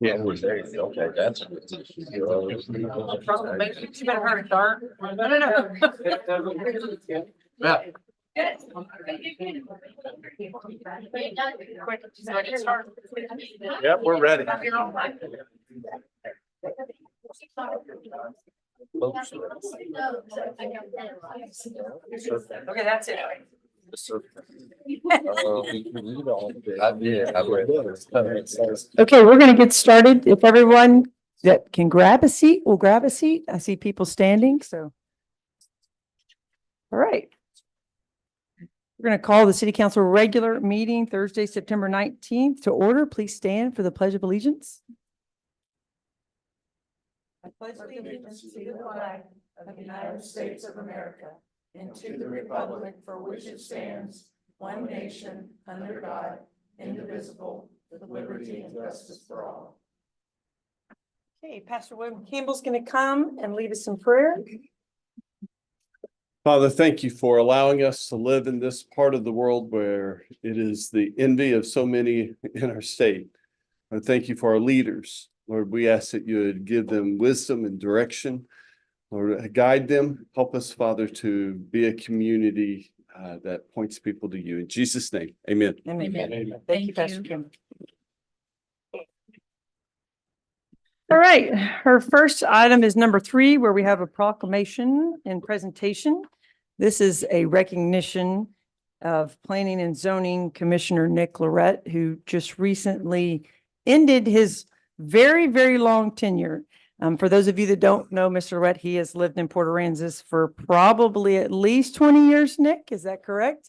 Yeah, okay, that's. You better hurry, Dart. No. Yeah. Yep, we're ready. Okay, that's it. I did, I read it. Okay, we're going to get started. If everyone that can grab a seat, will grab a seat. I see people standing, so. All right. We're going to call the City Council regular meeting Thursday, September 19th to order. Please stand for the Pledge of Allegiance. I pledge allegiance to the flag of the United States of America and to the republic for which it stands, one nation, under God, indivisible, with liberty and justice for all. Okay, Pastor William Campbell's going to come and lead us in prayer. Father, thank you for allowing us to live in this part of the world where it is the envy of so many in our state. And thank you for our leaders. Lord, we ask that you would give them wisdom and direction. Lord, guide them. Help us, Father, to be a community that points people to you. In Jesus' name, amen. Amen. Thank you, Pastor Campbell. All right, our first item is number 3, where we have a proclamation and presentation. This is a recognition of Planning and Zoning Commissioner Nick Lorette, who just recently ended his very, very long tenure. For those of you that don't know Mr. Lorette, he has lived in Port Aransas for probably at least 20 years, Nick, is that correct?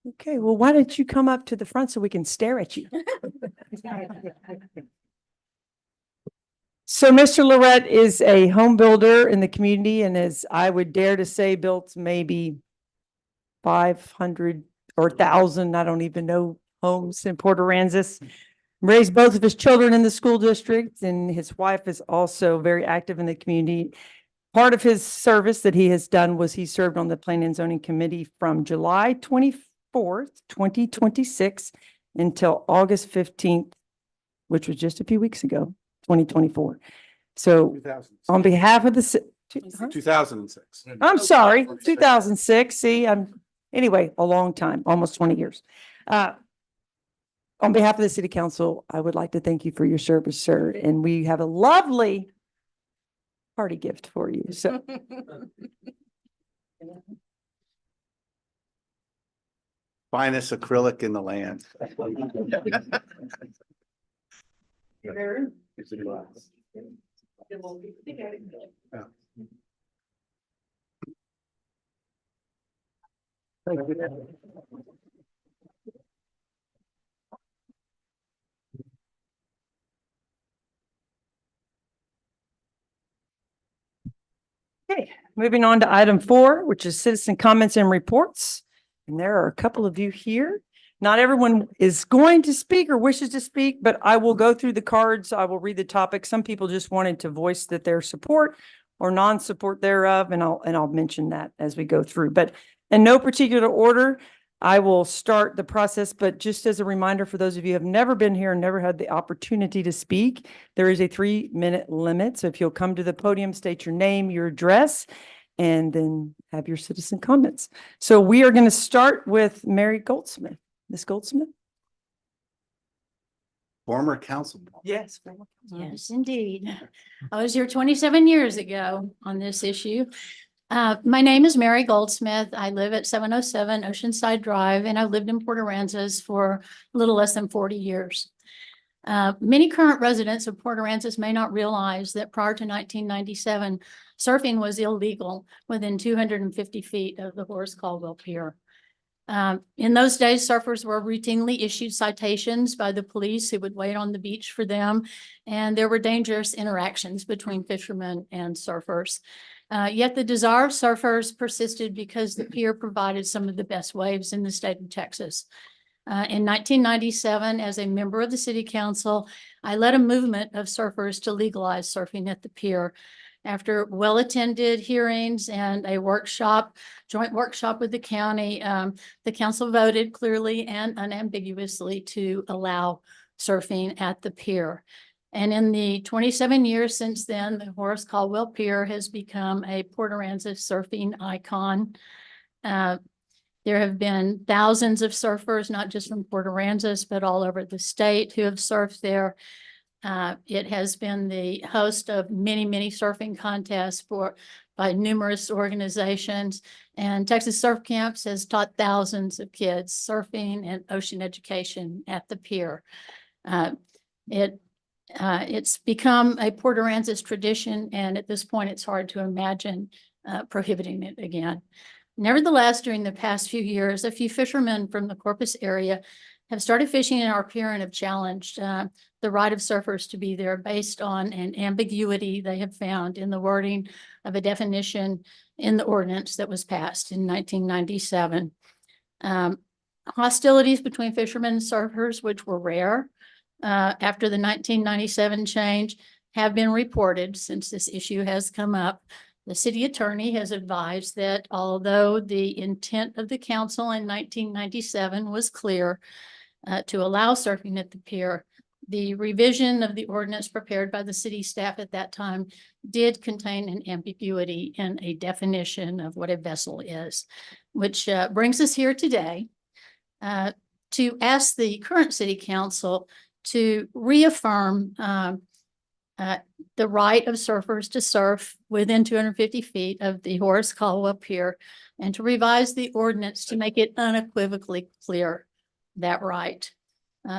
Okay, well, why don't you come up to the front so we can stare at you? So Mr. Lorette is a home builder in the community and as I would dare to say, built maybe 500 or 1,000, I don't even know, homes in Port Aransas. Raised both of his children in the school district and his wife is also very active in the community. Part of his service that he has done was he served on the Planning and Zoning Committee from July 24th, 2026 until August 15th, which was just a few weeks ago, 2024. So on behalf of the 2006. I'm sorry, 2006. See, anyway, a long time, almost 20 years. On behalf of the City Council, I would like to thank you for your service, sir. And we have a lovely party gift for you. So. Finest acrylic in the land. Okay, moving on to item 4, which is citizen comments and reports. And there are a couple of you here. Not everyone is going to speak or wishes to speak, but I will go through the cards. I will read the topic. Some people just wanted to voice that their support or non-support thereof, and I'll mention that as we go through. But in no particular order, I will start the process. But just as a reminder for those of you who have never been here and never had the opportunity to speak, there is a 3-minute limit. So if you'll come to the podium, state your name, your address, and then have your citizen comments. So we are going to start with Mary Goldsmith. Ms. Goldsmith? Former councilman. Yes. Yes, indeed. I was here 27 years ago on this issue. My name is Mary Goldsmith. I live at 707 Oceanside Drive, and I've lived in Port Aransas for a little less than 40 years. Many current residents of Port Aransas may not realize that prior to 1997, surfing was illegal within 250 feet of the Horace Caldwell Pier. In those days, surfers were routinely issued citations by the police who would wait on the beach for them, and there were dangerous interactions between fishermen and surfers. Yet the desire of surfers persisted because the pier provided some of the best waves in the state of Texas. In 1997, as a member of the City Council, I led a movement of surfers to legalize surfing at the pier. After well-attended hearings and a joint workshop with the county, the council voted clearly and unambiguously to allow surfing at the pier. And in the 27 years since then, the Horace Caldwell Pier has become a Port Aransas surfing icon. There have been thousands of surfers, not just from Port Aransas, but all over the state who have surfed there. It has been the host of many, many surfing contests by numerous organizations. And Texas Surf Camps has taught thousands of kids surfing and ocean education at the pier. It's become a Port Aransas tradition, and at this point, it's hard to imagine prohibiting it again. Nevertheless, during the past few years, a few fishermen from the Corpus area have started fishing in our pier and have challenged the right of surfers to be there based on an ambiguity they have found in the wording of a definition in the ordinance that was passed in 1997. Hostilities between fishermen and surfers, which were rare after the 1997 change, have been reported since this issue has come up. The city attorney has advised that although the intent of the council in 1997 was clear to allow surfing at the pier, the revision of the ordinance prepared by the city staff at that time did contain an ambiguity in a definition of what a vessel is, which brings us here today to ask the current city council to reaffirm the right of surfers to surf within 250 feet of the Horace Caldwell Pier and to revise the ordinance to make it unequivocally clear that right.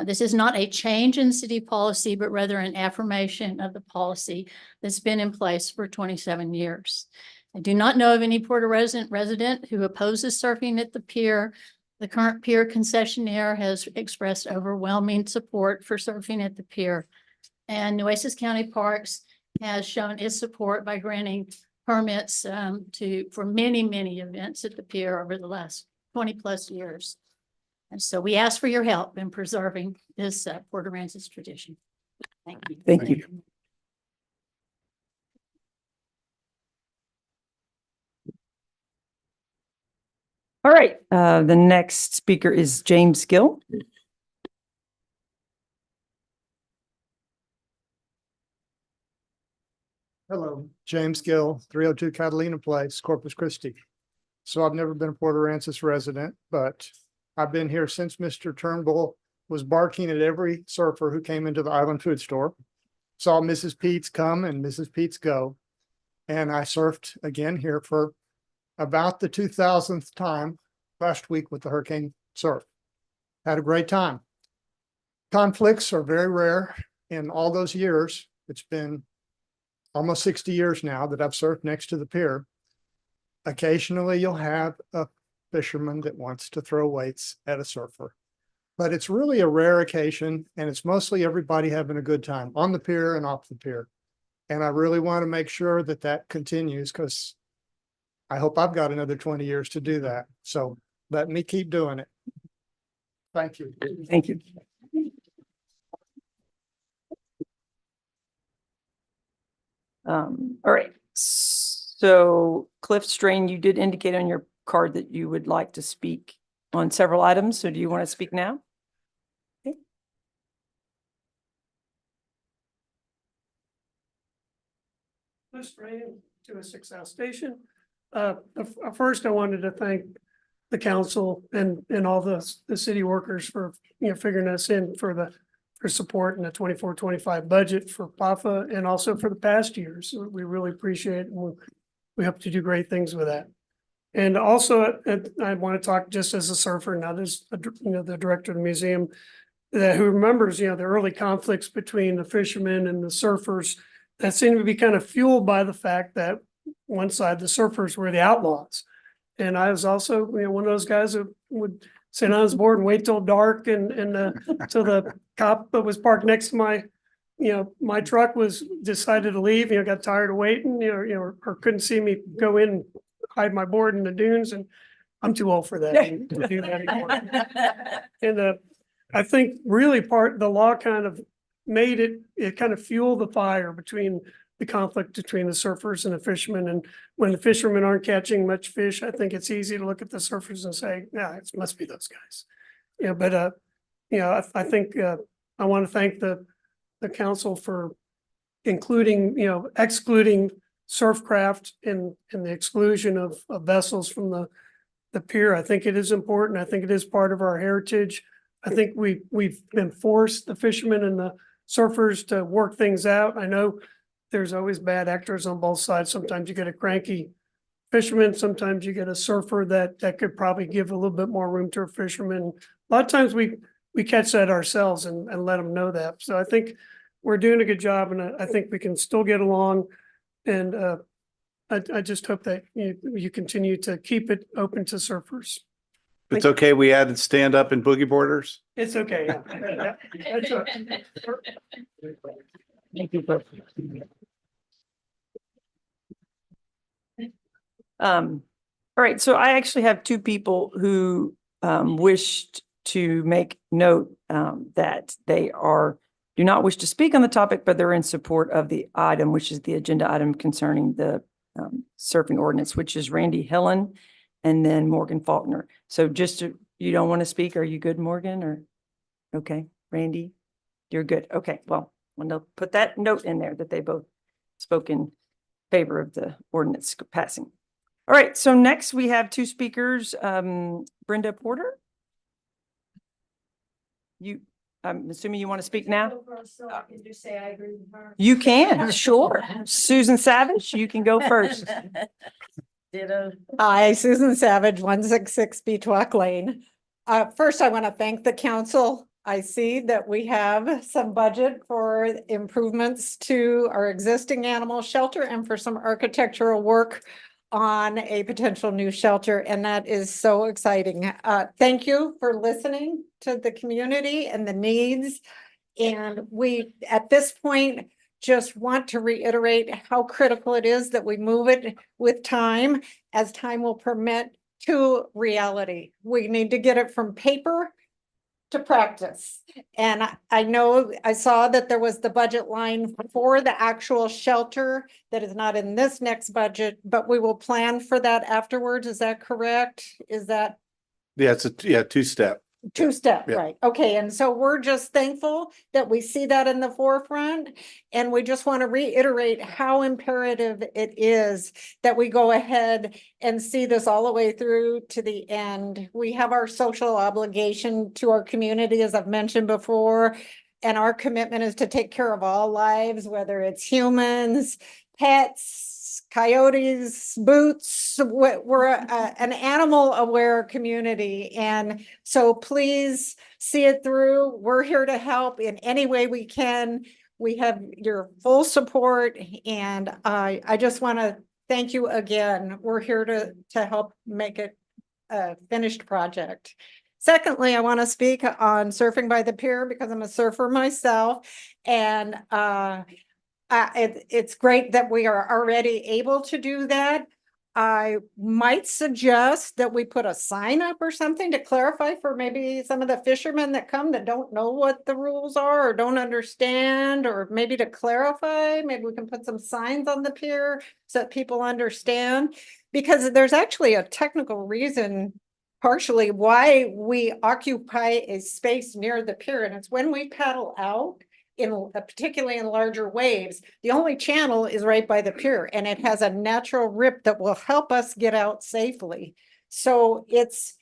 This is not a change in city policy, but rather an affirmation of the policy that's been in place for 27 years. I do not know of any Port Aransas resident who opposes surfing at the pier. The current pier concessionaire has expressed overwhelming support for surfing at the pier. And Nueces County Parks has shown its support by granting permits for many, many events at the pier over the last 20 plus years. And so we ask for your help in preserving this Port Aransas tradition. Thank you. Thank you. All right, the next speaker is James Gill. Hello, James Gill, 302 Catalina Place, Corpus Christi. So I've never been a Port Aransas resident, but I've been here since Mr. Turnbull was barking at every surfer who came into the Island Food Store. Saw Mrs. Pete's come and Mrs. Pete's go. And I surfed again here for about the 2000th time last week with the hurricane surf. Had a great time. Conflicts are very rare in all those years. It's been almost 60 years now that I've surfed next to the pier. Occasionally you'll have a fisherman that wants to throw weights at a surfer, but it's really a rare occasion, and it's mostly everybody having a good time on the pier and off the pier. And I really want to make sure that that continues, because I hope I've got another 20 years to do that. So let me keep doing it. Thank you. Thank you. All right. So Cliff Strain, you did indicate on your card that you would like to speak on several items. So do you want to speak now? Okay. Cliff Strain to a Success Station. First, I wanted to thank the council and all the city workers for figuring us in for support in the 24-25 budget for PAFA and also for the past years. We really appreciate it, and we hope to do great things with that. And also, I want to talk just as a surfer, not as the director of the museum, who remembers the early conflicts between the fishermen and the surfers that seemed to be kind of fueled by the fact that one side, the surfers, were the outlaws. And I was also one of those guys who would sit on his board and wait till dark and till the cop that was parked next to my truck was decided to leave, got tired of waiting, or couldn't see me go in and hide my board in the dunes. And I'm too old for that to do that anymore. And I think really the law kind of made it kind of fueled the fire between the conflict between the surfers and the fishermen. And when the fishermen aren't catching much fish, I think it's easy to look at the surfers and say, yeah, it must be those guys. But I think I want to thank the council for including, excluding surfcraft and the exclusion of vessels from the pier. I think it is important. I think it is part of our heritage. I think we've been forced, the fishermen and the surfers, to work things out. I know there's always bad actors on both sides. Sometimes you get a cranky fisherman, sometimes you get a surfer that could probably give a little bit more room to a fisherman. A lot of times we catch that ourselves and let them know that. So I think we're doing a good job, and I think we can still get along. And I just hope that you continue to keep it open to surfers. It's okay. We added stand up and boogie boarders. It's okay. Yeah. That's all right. Thank you both. All right, so I actually have two people who wished to make note that they do not wish to speak on the topic, but they're in support of the item, which is the agenda item concerning the surfing ordinance, which is Randy Hillen and then Morgan Faulkner. So you don't want to speak? Are you good, Morgan? Or okay, Randy, you're good. Okay, well, I'm gonna put that note in there that they both spoke in favor of the ordinance passing. All right, so next we have two speakers. Brenda Porter. I'm assuming you want to speak now? You can, sure. Susan Savage, you can go first. Hi, Susan Savage, 166 Beachwalk Lane. First, I want to thank the council. I see that we have some budget for improvements to our existing animal shelter and for some architectural work on a potential new shelter, and that is so exciting. Thank you for listening to the community and the needs. And we, at this point, just want to reiterate how critical it is that we move it with time, as time will permit, to reality. We need to get it from paper to practice. And I know I saw that there was the budget line for the actual shelter that is not in this next budget, but we will plan for that afterwards. Is that correct? Is that? Yeah, it's a two-step. Two-step, Yeah. right? Okay, and so we're just thankful that we see that in the forefront. And we just want to reiterate how imperative it is that we go ahead and see this all the way through to the end. We have our social obligation to our community, as I've mentioned before. And our commitment is to take care of all lives, whether it's humans, pets, coyotes, boots. We're an animal aware community. And so please see it through. We're here to help in any way we can. We have your full support. And I just want to thank you again. We're here to help make it a finished project. Secondly, I want to speak on surfing by the pier because I'm a surfer myself. And it's great that we are already able to do that. I might suggest that we put a sign up or something to clarify for maybe some of the fishermen that come that don't know what the rules are or don't understand, or maybe to clarify, maybe we can put some signs on the pier so that people understand, because there's actually a technical reason partially why we occupy a space near the pier. And it's when we paddle out, particularly in larger waves, the only channel is right by the pier, and it has a natural rip that will help us get out safely. So it's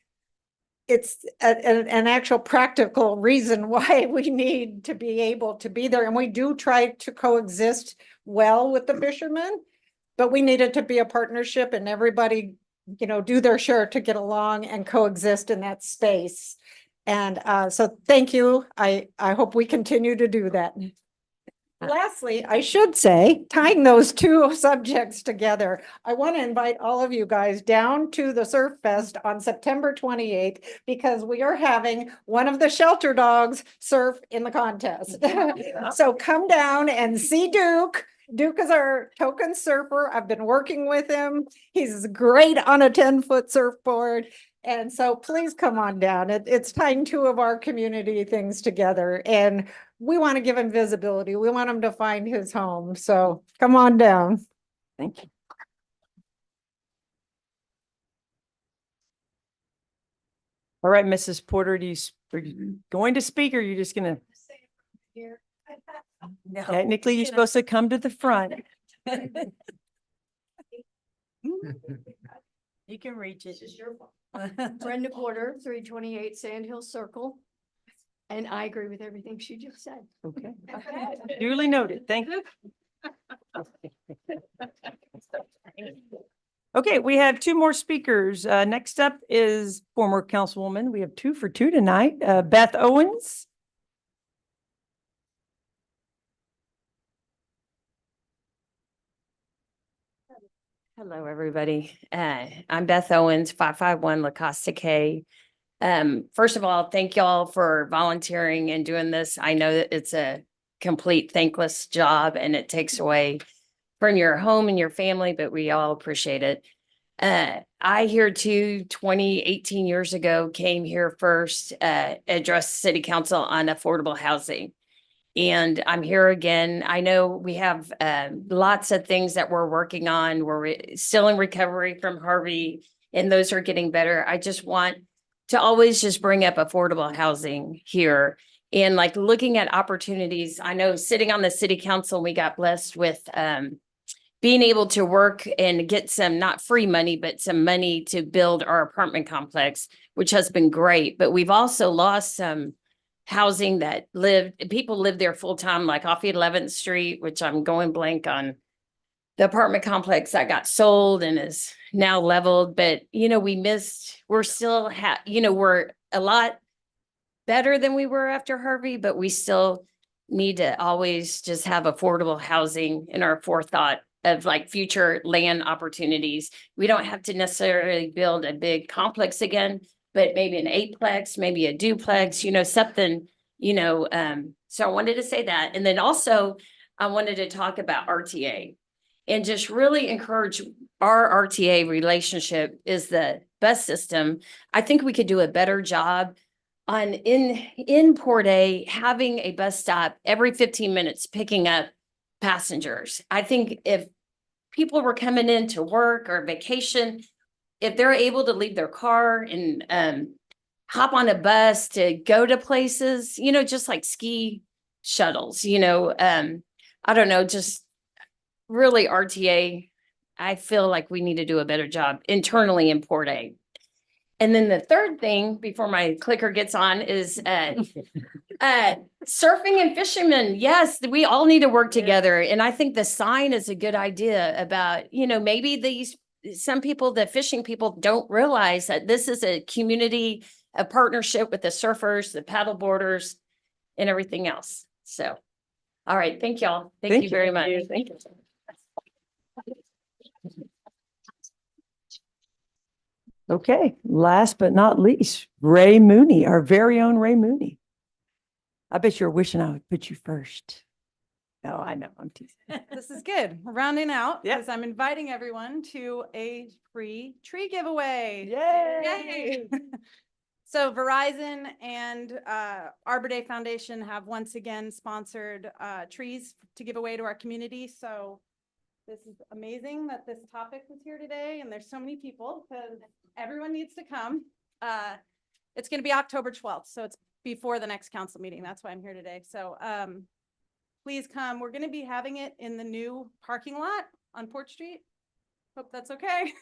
an actual practical reason why we need to be able to be there. And we do try to coexist well with the fishermen, but we need it to be a partnership and everybody, do their share to get along and coexist in that space. And so thank you. I hope we continue to do that. Lastly, I should say, tying those two subjects together, I want to invite all of you guys down to the Surf Fest on September 28th, because we are having one of the shelter dogs surf in the contest. So come down and see Duke. Duke is our token surfer. I've been working with him. He's great on a 10-foot surfboard. And so please come on down. It's tying two of our community things together. And we want to give him visibility. We want him to find his home. So come on down. Thank you. All right, Mrs. Porter, are you going to speak, or are you just going to? Technically, you're supposed to come to the front. You can reach it. Brenda Porter, 328 Sand Hill Circle. And I agree with everything she just said. Okay. Duly noted. Thank you. Okay, we have two more speakers. Next up is former councilwoman. We have 2 for 2 tonight. Beth Owens. Hello, everybody. I'm Beth Owens, 551 La Costa K. First of all, thank y'all for volunteering and doing this. I know that it's a complete thankless job and it takes away from your home and your family, but we all appreciate it. I here too, 18 years ago, came here first, addressed city council on affordable housing. And I'm here again. I know we have lots of things that we're working on. We're still in recovery from Harvey, and those are getting better. I just want to always just bring up affordable housing here and like looking at opportunities. I know sitting on the city council, we got blessed with being able to work and get some, not free money, but some money to build our apartment complex, which has been great. But we've also lost some housing that people live there full time, like off 11th Street, which I'm going blank on the apartment complex that got sold and is now leveled. But, we're still we're a lot better than we were after Harvey, but we still need to always just have affordable housing in our forethought of like future land opportunities. We don't have to necessarily build a big complex again, but maybe an 8-plex, maybe a duplex, something, so I wanted to say that. And then also I wanted to talk about RTA and just really encourage our RTA relationship is the best system. I think we could do a better job on in Port A, having a bus stop every 15 minutes, picking up passengers. I think if people were coming in to work or vacation, if they're able to leave their car and hop on a bus to go to places, just like ski shuttles, I don't know, just really RTA. I feel like we need to do a better job internally in Port A. And then the third thing before my clicker gets on is surfing and fishermen. Yes, we all need to work together. And I think the sign is a good idea about, maybe some people, the fishing people don't realize that this is a community, a partnership with the surfers, the paddle boarders, and everything else. So, all right. Thank y'all. Thank you very much. Thank you. Okay, last but not least, Ray Mooney, our very own Ray Mooney. I bet you're wishing I would put you first. No, I know, I'm teasing. This is good. We're rounding out Yep. because I'm inviting everyone to a free tree giveaway. Yay! So Verizon and Arbor Day Foundation have once again sponsored trees to give away to our community. So this is amazing that this topic was here today and there's so many people because everyone needs to come. It's going to be October 12th. So it's before the next council meeting. That's why I'm here today. So please come. We're going to be having it in the new parking lot on Port Street. Hope that's okay.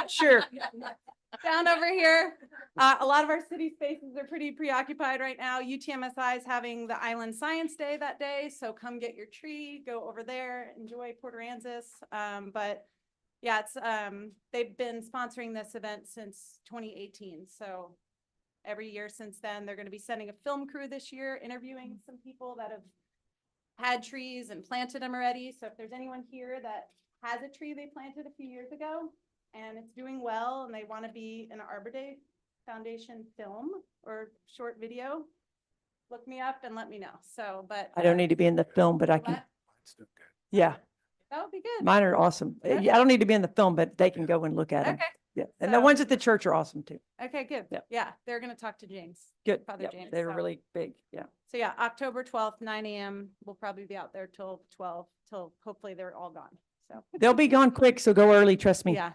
Sure. Down over here. A lot of our city spaces are pretty preoccupied right now. UTMSI is having the Island Science Day that day. So come get your tree, go over there, enjoy Port Aransas. But yeah, it's they've been sponsoring this event since 2018. So every year since then, they're going to be sending a film crew this year, interviewing some people that have had trees and planted them already. So if there's anyone here that has a tree they planted a few years ago and it's doing well and they want to be an Arbor Day Foundation film or short video, look me up and let me know. So, but I don't need to be in the film, but I can, what? yeah, That would be good. mine are awesome. Okay. I don't need to be in the film, but they can go and look at them. Okay. Yeah, and the So- ones at the church are awesome too. Okay, good. Yep. Yeah, they're going to talk to James. Good. Father Yep, James, they're so- really big, yeah. So yeah, October 12th, 9 a.m. We'll probably be out there till 12, till hopefully they're all gone. So They'll be gone quick, so go early, trust me. yeah,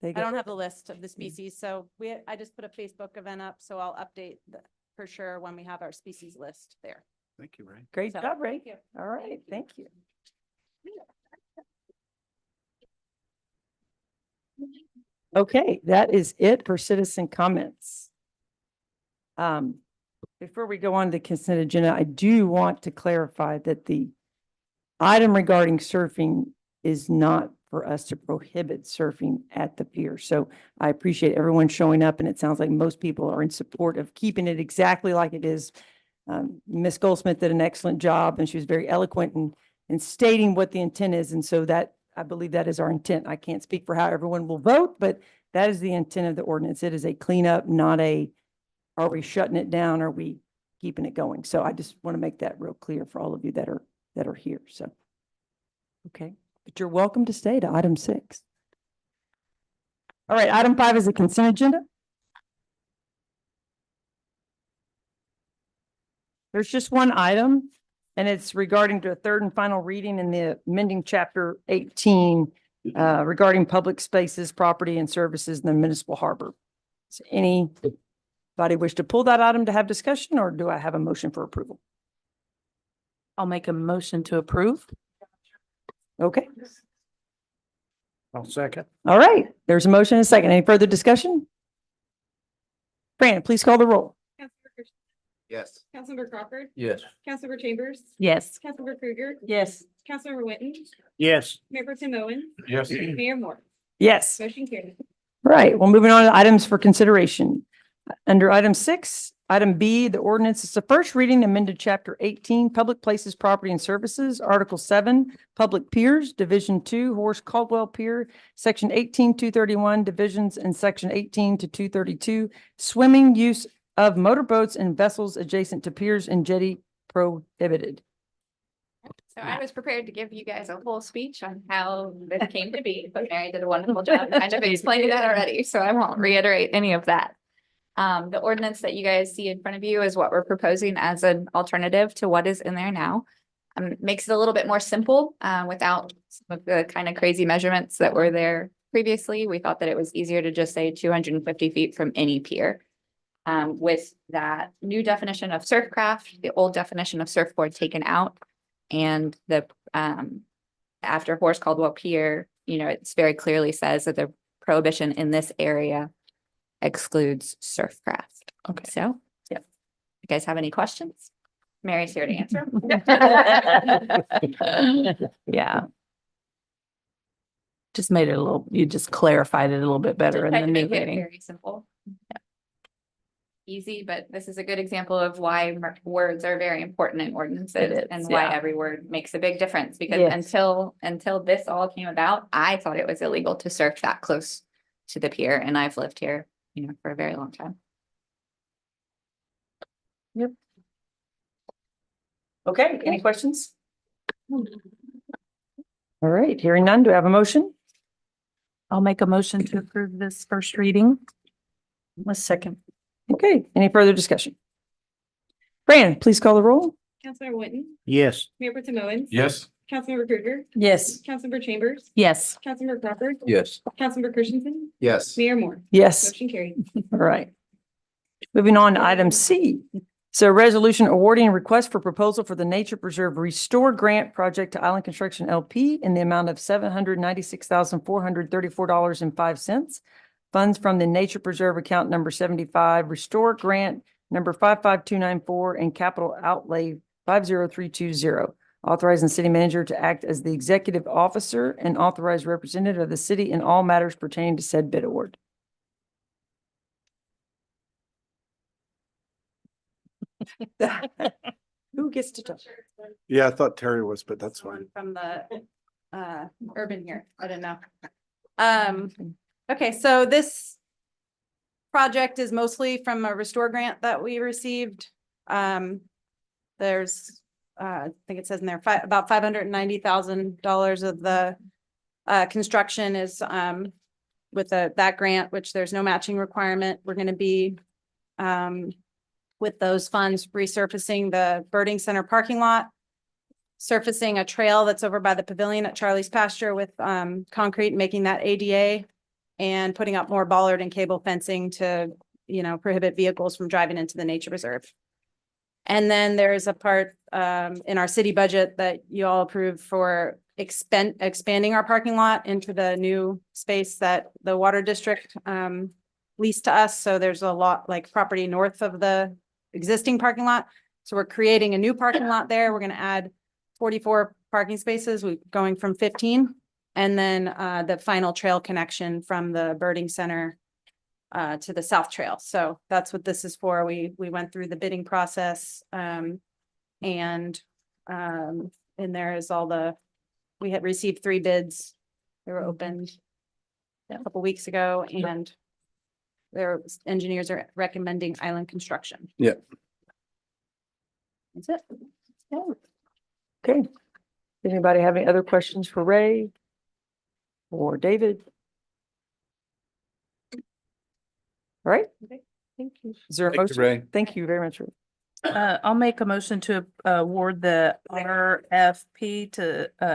They I go. don't have the list of the species. So I just put a Facebook event up, so I'll update for sure when we have our species list there. Thank you, Ray. Great So, job, Ray. thank you. All right, thank you. Okay, that is it for citizen comments. Before we go on to the consent agenda, I do want to clarify that the item regarding surfing is not for us to prohibit surfing at the pier. So I appreciate everyone showing up, and it sounds like most people are in support of keeping it exactly like it is. Ms. Goldsmith did an excellent job, and she was very eloquent in stating what the intent is. And so that, I believe that is our intent. I can't speak for how everyone will vote, but that is the intent of the ordinance. It is a cleanup, not a, are we shutting it down? Are we keeping it going? So I just want to make that real clear for all of you that are here. So, okay, but you're welcome to stay to item 6. All right, item 5 is the consent agenda. There's just one item, and it's regarding to a third and final reading in the amending chapter 18 regarding public spaces, property and services in the municipal harbor. Does anybody wish to pull that item to have discussion, or do I have a motion for approval? I'll make a motion to approve. Okay, I'll second. all right. There's a motion and a second. Any further discussion? Fran, please call the roll. Yes. Councilmember Crawford, Yes. Councilmember Chambers, Yes. Councilmember Krueger, Yes. Councilmember Witten, Yes. Mayor Pro Tem Owen, Yes. Mayor Moore. Yes. Motion carried. Right. Well, moving on to items for consideration. Under item 6, item B, the ordinance is the first reading amended chapter 18, public places, property and services, article 7, public piers, division 2, Horace Caldwell Pier, section 18-231, divisions and section 18 to 232, swimming use of motorboats and vessels adjacent to piers and jetty prohibited. So I was prepared to give you guys a whole speech on how this came to be, but Mary did a wonderful job kind of explaining that already, so I won't reiterate any of that. The ordinance that you guys see in front of you is what we're proposing as an alternative to what is in there now. Makes it a little bit more simple, without some of the kind of crazy measurements that were there previously. We thought that it was easier to just say 250 feet from any pier. With that new definition of surf craft, the old definition of surfboard taken out, and the after Horace Caldwell Pier, it's very clearly says that the prohibition in this area excludes surf craft. Okay. So, yeah. You guys have any questions? Mary's here to answer. Yeah. Just made it you just clarified it a little bit better in Tried the to new make it reading. very simple. Yeah. Easy, but this is a good example of why words are very important in ordinances It is, and why yeah. every word makes a big difference, because Yes. until this all came about, I thought it was illegal to surf that close to the pier, and I've lived here, for a very long time. Okay, any questions? All right, hearing none, do I have a motion? I'll make a motion to approve this first reading. A second. Okay, any further discussion? Fran, please call the roll. Councilmember Witten, Yes. Mayor Pro Tem Owens. Yes. Councilmember Krueger, Yes. Councilmember Chambers, Yes. Councilmember Crawford, Yes. Councilmember Christensen, Yes. Mayor Moore. Yes. Motion carried. All right. Moving on to item C. So resolution awarding a request for proposal for the Nature Preserve Restore Grant Project to Island Construction LP in the amount of $796,434.05. Funds from the Nature Preserve account number 75, Restore Grant number 55294, and capital outlay 50320. Authorizing the city manager to act as the executive officer and authorized representative of the city in all matters pertaining to said bid award. Who gets to talk? Yeah, I thought Terry was, but that's fine. From the urban here. I don't know. Okay, so this project is mostly from a Restore grant that we received. There's I think it says in there about $590,000 of the construction is with that grant, which there's no matching requirement. We're going to be with those funds resurfacing the birding center parking lot, surfacing a trail that's over by the pavilion at Charlie's Pasture with concrete, making that ADA, and putting up more bollard and cable fencing to prohibit vehicles from driving into the nature reserve. And then there's a part in our city budget that you all approved for expanding our parking lot into the new space that the water district leased to us. So there's a lot like property north of the existing parking lot. So we're creating a new parking lot there. We're going to add 44 parking spaces. We're going from 15. And then the final trail connection from the birding center to the South Trail. So that's what this is for. We went through the bidding process and there is we had received 3 bids. They were opened a couple weeks ago and their engineers are recommending Island Construction. Yeah. That's it. Yeah. Okay. Does anybody have any other questions for Ray or David? All right. Thank you. Is there a Thank you, motion? Ray. Thank you very much, Ray. I'll make a motion to award the RFP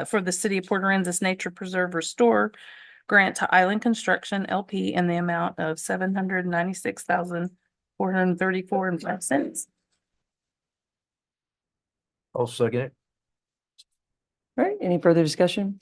for the City of Port Aransas Nature Preserve Restore grant to Island Construction LP in the amount of $796,434.05. I'll second it. All right. Any further discussion?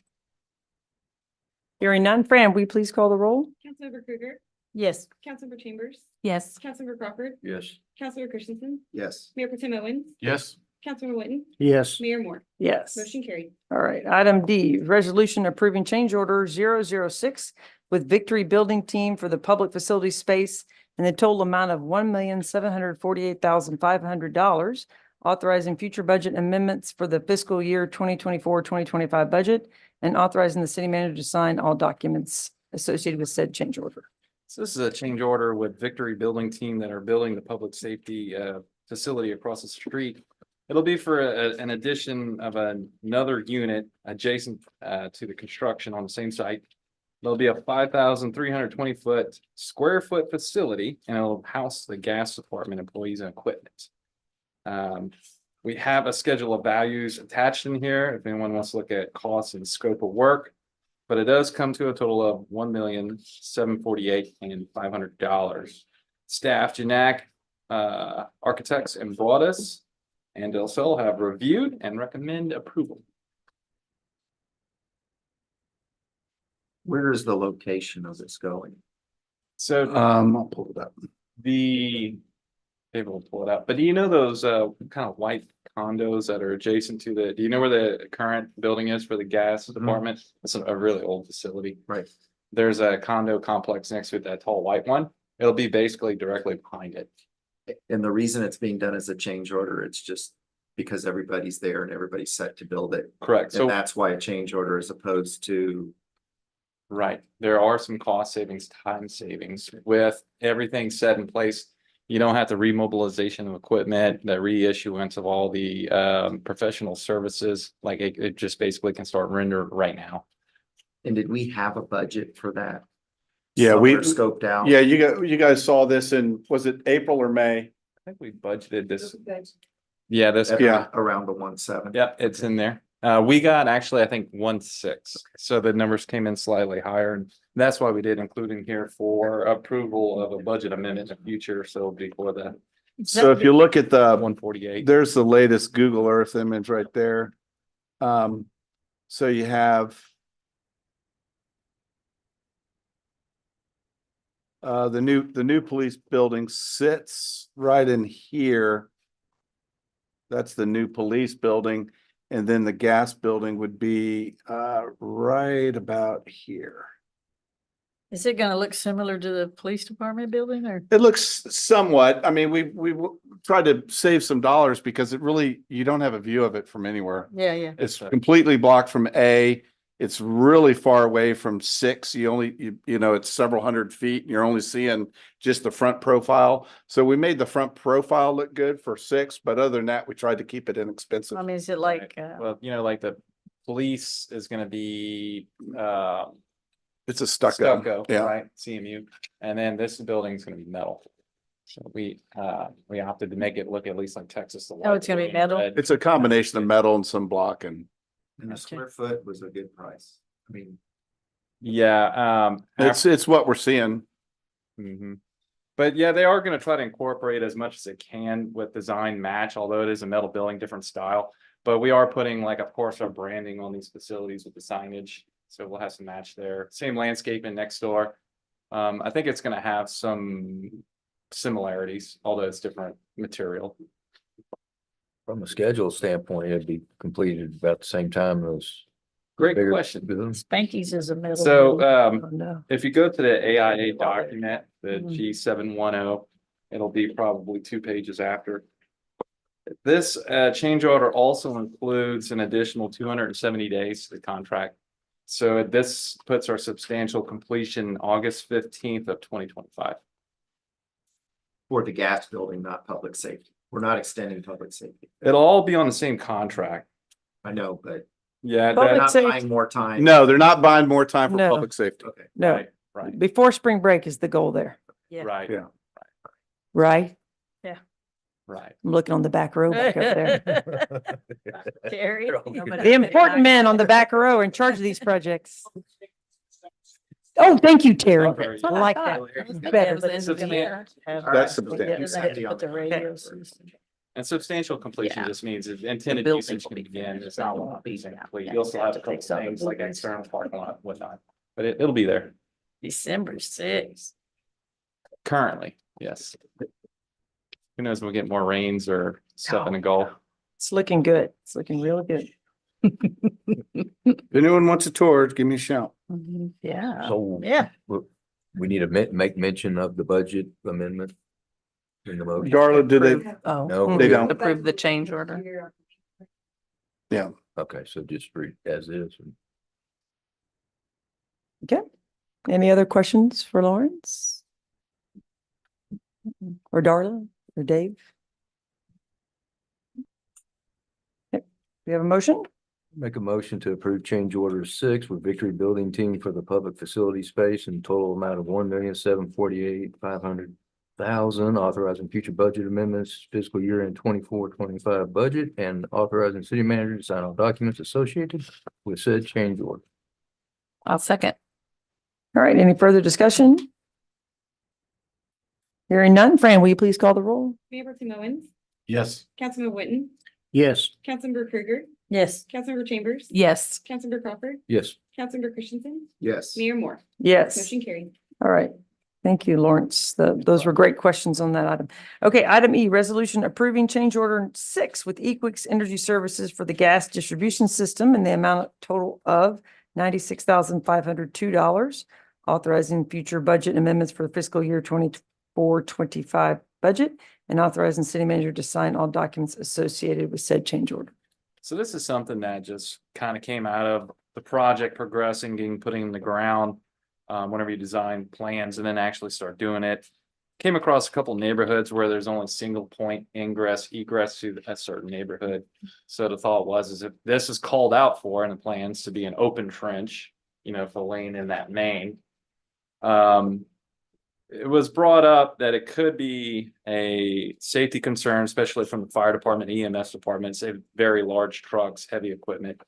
Hearing none. Fran, will you please call the roll? Councilmember Krueger, Yes. Councilmember Chambers, Yes. Councilmember Crawford, Yes. Councilmember Christensen, Yes. Mayor Pro Tem Owens, Yes. Councilmember Witten, Yes. Mayor Moore. Yes. Motion carried. All right. Item D, resolution approving change order 006 with Victory Building Team for the public facility space in the total amount of $1,748,500, authorizing future budget amendments for the fiscal year 2024-2025 budget, and authorizing the city manager to sign all documents associated with said change order. So this is a change order with Victory Building Team that are building the public safety facility across the street. It'll be for an addition of another unit adjacent to the construction on the same site. There'll be a 5,320 square foot facility and it'll house the gas department employees and equipment. We have a schedule of values attached in here if anyone wants to look at costs and scope of work. But it does come to a total of $1,748,500. Staff, Janak, Architects and Broadus and Del Sol have reviewed and recommend approval. Where is the location of this going? So I'll pull it up. maybe we'll pull it up, but do you know those kind of white condos that are adjacent to do you know where the current building is for the gas department? It's a really old facility. Right. There's a condo complex next to it, that tall white one. It'll be basically directly behind it. And the reason it's being done as a change order, it's just because everybody's there and everybody's set to build it. Correct. And So, that's why a change order as opposed to, right, there are some cost savings, time savings with everything set in place. You don't have the remobilization of equipment, the reissuance of all the professional services. Like it just basically can start rendered right now. and did we have a budget for that? Yeah, Somewhere scoped out? Yeah, you guys saw this in, was it April or May? I think we budgeted this. Yeah, this. At Yeah. Around the 1.7. Yeah, it's in there. We got actually, I think 1.6. So the numbers came in slightly higher and that's why we did include in here for approval of a budget amendment in the future. So before the So if you look at the, 148. there's the latest Google Earth image right there. So you have the new police building sits right in here. That's the new police building. And then the gas building would be right about here. Is it gonna look similar to the police department building or? It looks somewhat, I mean, we tried to save some dollars because it really, you don't have a view of it from anywhere. Yeah, yeah. It's completely blocked from A. It's really far away from 6. You know, it's several hundred feet and you're only seeing just the front profile. So we made the front profile look good for 6, but other than that, we tried to keep it inexpensive. I mean, is it like, Well, you know, like the police is gonna be It's a stucco. stucco, Yeah. right? CMU. And then this building is gonna be metal. So we opted to make it look at least like Texas. Oh, it's gonna be metal? It's a combination of metal and some block and And the square foot was a good price. I mean, Yeah, it's what we're seeing. mhm. But yeah, they are gonna try to incorporate as much as they can with design match, although it is a metal building, different style. But we are putting like, of course, our branding on these facilities with the signage, so we'll have some match there. Same landscaping next door. I think it's gonna have some similarities, although it's different material. From a schedule standpoint, it'd be completed about the same time as. Great bigger question. buildings. Spanky's is a middle. So, Oh, no. if you go to the AIA document, the Mhm. G710, it'll be probably 2 pages after. This change order also includes an additional 270 days to the contract. So this puts our substantial completion August 15th of 2025. For the gas building, not public safety. We're not extending public safety. It'll all be on the same contract. I know, but Yeah, Public they're not safety- buying more time. No, they're not buying more time for No. public safety. Okay. No, right, right, before spring break is the goal there, right, Yeah. right? right. I'm looking on the back row back up there. Terry. The important men on the back row are in charge of these projects. Oh, thank you, Terry. Very I like that. Better. That's substantial. And substantial completion Yeah. just means if intended building usage will can be begin, finished. it's not That won't be 100% that. complete. Yeah, You also you have have a to couple take some of the things like buildings. external parking lot, and whatnot, but it'll be there December 6th. currently, yes. Who knows, we'll get more rains or stuff in the Gulf. It's looking good. It's looking real good. If anyone wants a tour, give me a shout. Yeah. So. Yeah. We need to make mention of the budget amendment. In the motion. Darla, do they? Oh. No, They don't. Approve the change order. Okay, so just read as is. Okay. Any other questions for Lawrence? Or Darla or Dave? Okay. We have a motion? Make a motion to approve change order 6 with Victory Building Team for the public facility space and total amount of $1,748,500 authorizing future budget amendments fiscal year in 24-25 budget and authorizing city manager to sign all documents associated with said change order. I'll second. All right, any further discussion? Hearing none, Fran, will you please call the roll? Mayor Pro Tem Owens, Yes. Councilman Witten, Yes. Councilmember Krueger, Yes. Councilmember Chambers. Yes. Councilmember Crawford, Yes. Councilmember Christensen, Yes. Mayor Moore. Yes. Motion carried. All right. Thank you, Lawrence. Those were great questions on that item. Okay, item E, resolution approving change order 6 with Equix Energy Services for the gas distribution system in the amount total of $96,502, authorizing future budget amendments for the fiscal year 24-25 budget and authorizing city manager to sign all documents associated with said change order. So this is something that just kind of came out of the project progressing, getting putting in the ground. Whenever you design plans and then actually start doing it. Came across a couple neighborhoods where there's only single point ingress, egress to a certain neighborhood. So the thought was, if this is called out for in the plans to be an open trench, you know, for lane in that main. It was brought up that it could be a safety concern, especially from the fire department, EMS departments, they have very large trucks, heavy equipment.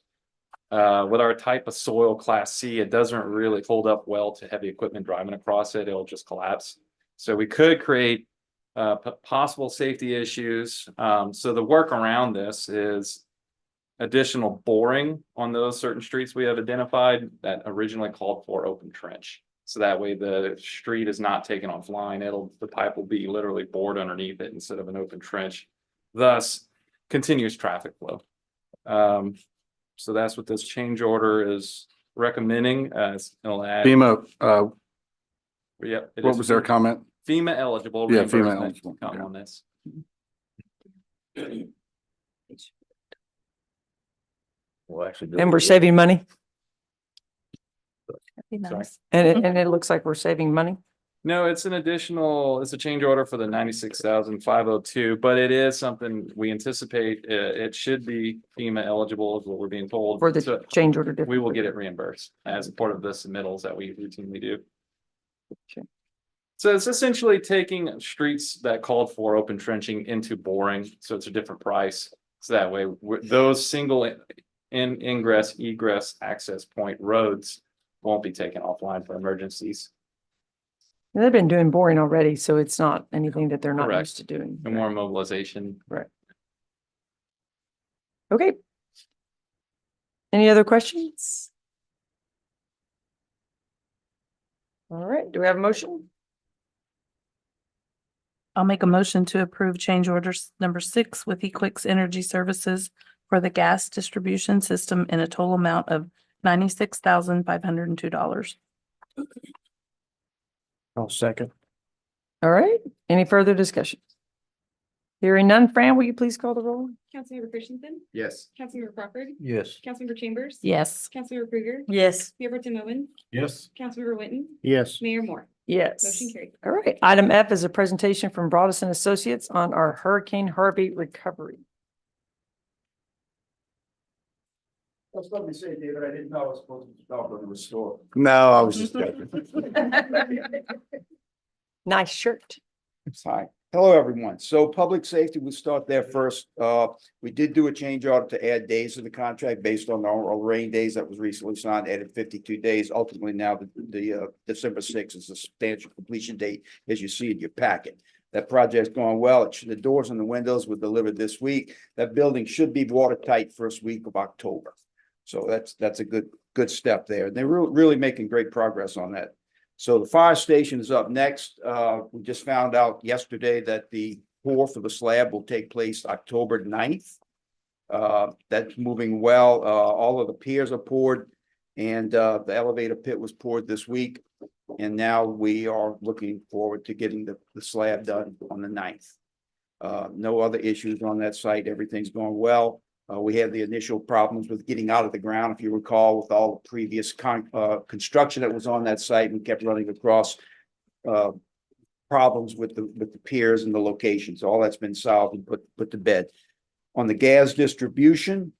With our type of soil class C, it doesn't really hold up well to heavy equipment driving across it. It'll just collapse. So we could create possible safety issues. So the work around this is additional boring on those certain streets we have identified that originally called for open trench. So that way the street is not taken offline. The pipe will be literally bored underneath it instead of an open trench. Thus, continuous traffic flow. So that's what this change order is recommending. It'll add. FEMA, Yep. it what is was their comment? FEMA eligible. Yeah, FEMA reimbursement eligible, come yeah. on this. Well, actually. And we're saving money Be Sorry. nice. and it looks like we're saving money. No, it's an additional, it's a change order for the 96,502, but it is something we anticipate. It should be FEMA eligible is what we're being told. For the So change order. we will get it reimbursed as a part of the submittals that we routinely do. Okay. So it's essentially taking streets that called for open trenching into boring, so it's a different price. So that way, those single ingress, egress, access point roads won't be taken offline for emergencies. They've been doing boring already, so it's not anything that they're not Correct. used to doing. No more mobilization. Okay. Any other questions? All right, do we have a motion? I'll make a motion to approve change orders number 6 with Equix Energy Services for the gas distribution system in a total amount of $96,502. I'll second. All right, any further discussion? Hearing none, Fran, will you please call the roll? Councilmember Christensen, Yes. Councilmember Crawford, Yes. Councilmember Chambers. Yes. Councilmember Krieger, Yes. Mayor Pro Tem Owen, Yes. Councilmember Whitten, Yes. Mayor Moore. Yes. Motion carried. All right, item F is a presentation from Broadus and Associates on our Hurricane Harvey recovery. That's what we say, David. I didn't know I was supposed to stop on the restore. No, I was just joking. Nice shirt. Hi. Hello, everyone. So public safety, we'll start there first. We did do a change order to add days to the contract based on our rain days that was recently signed, added 52 days. Ultimately, now the December 6th is the substantial completion date, as you see in your packet. That project's going well. The doors and the windows were delivered this week. That building should be watertight first week of October. So that's a good step there. They're really making great progress on that. So the fire station is up next. We just found out yesterday that the pour for the slab will take place October 9th. That's moving well. All of the piers are poured and the elevator pit was poured this week. And now we are looking forward to getting the slab done on the 9th. No other issues on that site. Everything's going well. We had the initial problems with getting out of the ground, if you recall, with all the previous construction that was on that site. We kept running across problems with the piers and the locations. All that's been solved and put to bed. On the gas distribution,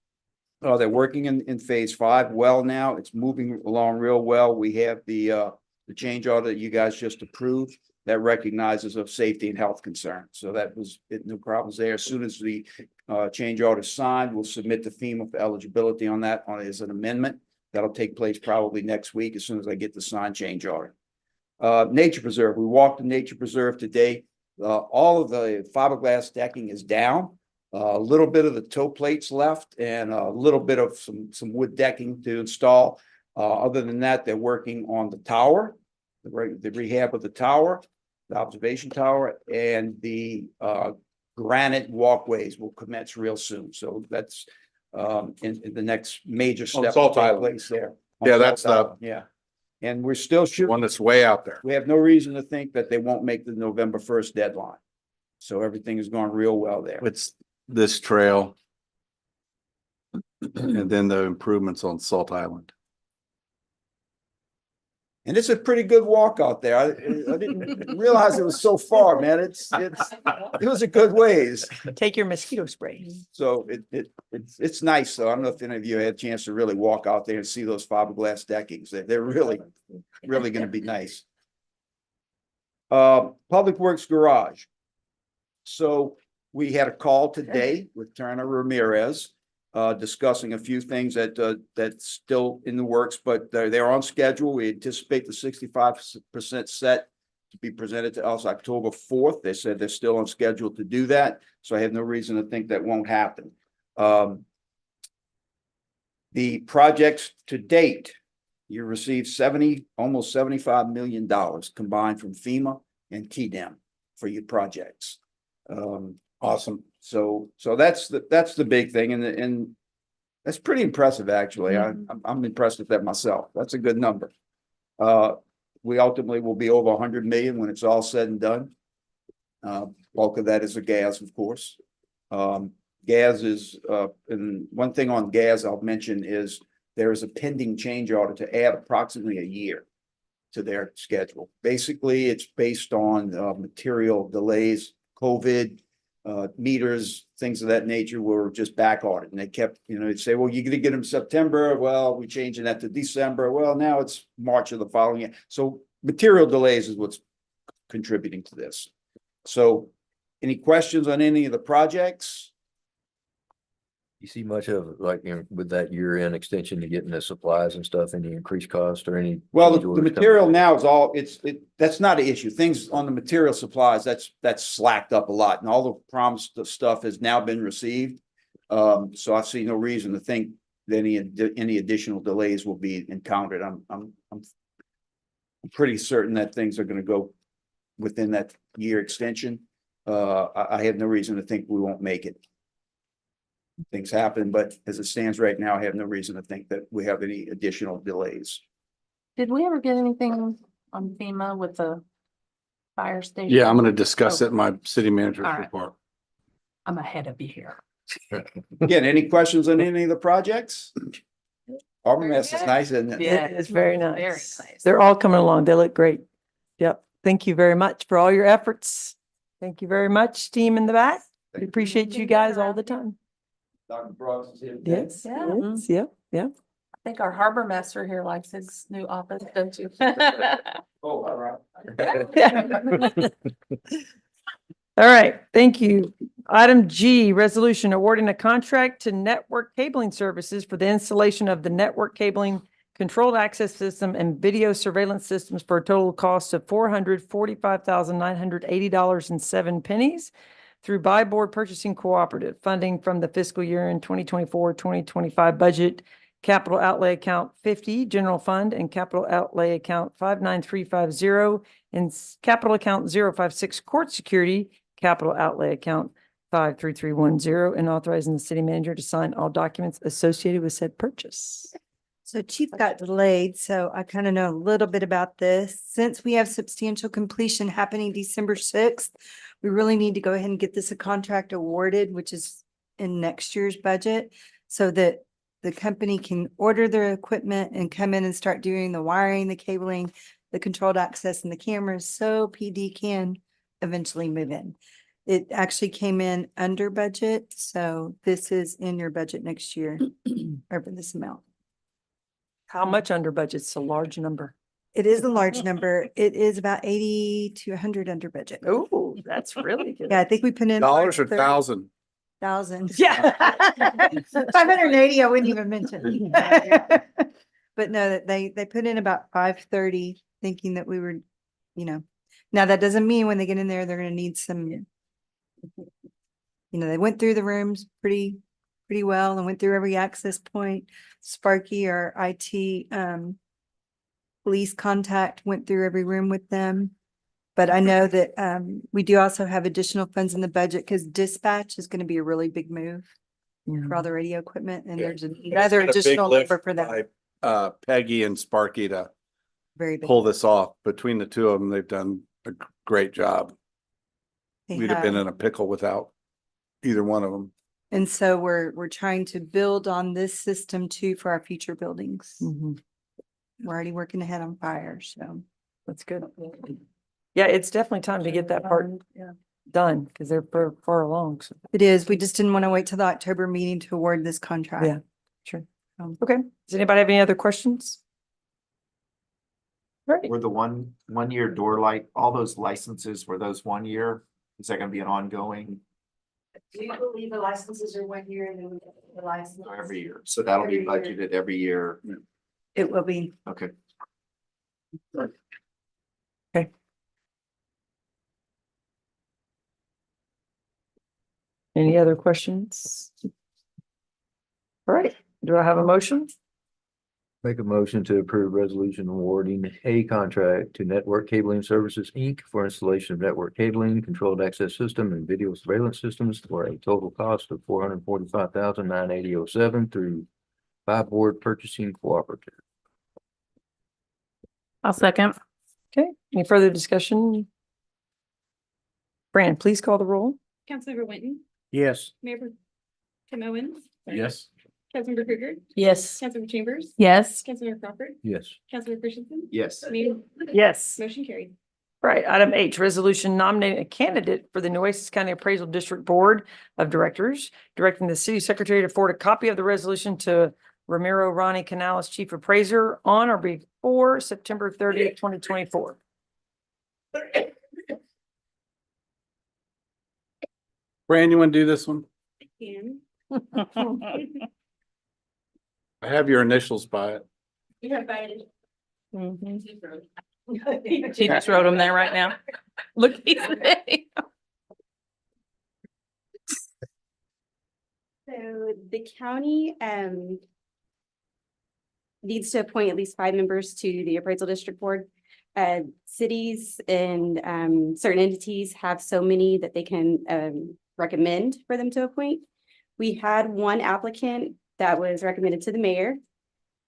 they're working in phase 5 well now. It's moving along real well. We have the change order that you guys just approved that recognizes of safety and health concerns. So that was no problems there. As soon as the change order is signed, we'll submit to FEMA for eligibility on that as an amendment. That'll take place probably next week as soon as I get the signed change order. Nature Preserve, we walked the Nature Preserve today. All of the fiberglass decking is down. A little bit of the toe plates left and a little bit of some wood decking to install. Other than that, they're working on the tower, the rehab of the tower, the observation tower, and the granite walkways will commence real soon. So that's in the next major step Salt to take Island. place there. Yeah, that's the Yeah. And we're still shooting. one that's way out there. We have no reason to think that they won't make the November 1st deadline. So everything is going real well there. It's this trail. And then the improvements on Salt Island. And it's a pretty good walk out there. I didn't realize it was so far, man. It was a good ways. Take your mosquito spray. So it's nice though. I don't know if any of you had a chance to really walk out there and see those fiberglass deckings. They're really going to be nice. Public Works Garage. So we had a call today with Turner Ramirez, discussing a few things that's still in the works, but they're on schedule. We anticipate the 65% set to be presented to us October 4th. They said they're still on schedule to do that. So I have no reason to think that won't happen. The projects to date, you received almost $75 million combined from FEMA and TDEM for your projects. Awesome. So that's the big thing. And that's pretty impressive, actually. I'm impressed with that myself. That's a good number. We ultimately will be over 100 million when it's all said and done. Bulk of that is the gas, of course. Gas is, and one thing on gas I'll mention is there is a pending change order to add approximately a year to their schedule. Basically, it's based on material delays, COVID, meters, things of that nature were just back ordered. And they kept, they'd say, well, you're going to get them September. Well, we're changing that to December. Well, now it's March of the following year. So material delays is what's contributing to this. So any questions on any of the projects? You see much of like, with that year-end extension to getting the supplies and stuff, any increased cost or any? Well, change the orders coming? material now is all, that's not an issue. Things on the material supplies, that's slacked up a lot and all the promised stuff has now been received. So I see no reason to think that any additional delays will be encountered. I'm pretty certain that things are gonna go within that year extension. I have no reason to think we won't make it. Things happen, but as it stands right now, I have no reason to think that we have any additional delays. Did we ever get anything on FEMA with the fire station? Yeah, I'm gonna discuss Oh. it in my city manager's All right. report. I'm ahead of you here. Again, any questions on any of the projects? Arbor Very Mess is good. nice, isn't it? Yeah. It is very Very nice. nice. They're all coming along. They look great. Yep. Thank you very much for all your efforts. Thank you very much, team in the back. We appreciate you guys all the time. Dr. Brooks is here. Yes, Yeah. yes, yep, yep. I think our harbor master here likes his new office, don't you? Oh, all right. All right, thank you. Item G, resolution awarding a contract to Network Cabling Services for the installation of the network cabling controlled access system and video surveillance systems for a total cost of $445,980.07 through Buy Board Purchasing Cooperative, funding from the fiscal year in 2024-2025 budget, capital outlay account 50, general fund, and capital outlay account 59350, and capital account 056, court security, capital outlay account 53310, and authorizing the city manager to sign all documents associated with said purchase. So Chief got delayed, so I kind of know a little bit about this. Since we have substantial completion happening December 6th, we really need to go ahead and get this a contract awarded, which is in next year's budget, so that the company can order their equipment and come in and start doing the wiring, the cabling, the controlled access and the cameras, so PD can eventually move in. It actually came in under budget, so this is in your budget next year over this amount. How much under budget's a large number? It is a large number. It is about 80 to 100 under budget. Oh, that's really good. Yeah, I think we put in. Dollars or 530 thousand? Thousand. Yeah. 580, I wouldn't even mention. But no, that they put in about 530, thinking that we were, now that doesn't mean when they get in there, they're gonna need some. They went through the rooms pretty well and went through every access point. Sparky, our IT police contact, went through every room with them. But I know that we do also have additional funds in the budget because dispatch is going to be a really big move for all the radio equipment, and there's another It's been a big additional lift number for that. by, Peggy and Sparky to Very big. pull this off. Between the two of them, they've done a great job. They We'd have been have. in a pickle without either one of them. And so we're trying to build on this system too for our future buildings. Mhm. We're already working ahead on fire, so. That's good. Yeah, it's definitely time to get that part done because they're far along. So. It is. We just didn't want to wait till the October meeting to award this contract. Yeah, sure. Okay. Does anybody have any other questions? Right. Were the one-year door light, all those licenses, were those 1 year? Is that gonna be an ongoing Do you believe the licenses are 1 year and then we get the license? every year? So that'll be Every year. budgeted every year. It will be. Okay. Okay. Any other questions? All right. Do I have a motion? Make a motion to approve resolution awarding a contract to Network Cabling Services, Inc. for installation of network cabling, controlled access system, and video surveillance systems for a total cost of $445,980.07 through Buy Board Purchasing Cooperative. I'll second. Okay. Any further discussion? Fran, please call the roll. Councilmember Winton, Yes. Mayor Pro Tim Owens, Yes. Councilmember Krueger, Yes. Councilmember Chambers. Yes. Councilmember Crawford, Yes. Councilmember Christensen. Yes. Mayor. Yes. Motion carried. Right. Item H, resolution nominating a candidate for the Nueces County Appraisal District Board of Directors, directing the city secretary to forward a copy of the resolution to Ramiro Ronnie Canales, Chief Appraiser, on or before September 30th, 2024. Brand, you want to do this one? And I have your initials by it. You have invited. She just wrote them there right now. Look, he's ready. So the county needs to appoint at least 5 members to the appraisal district board. Cities and certain entities have so many that they can recommend for them to appoint. We had one applicant that was recommended to the mayor.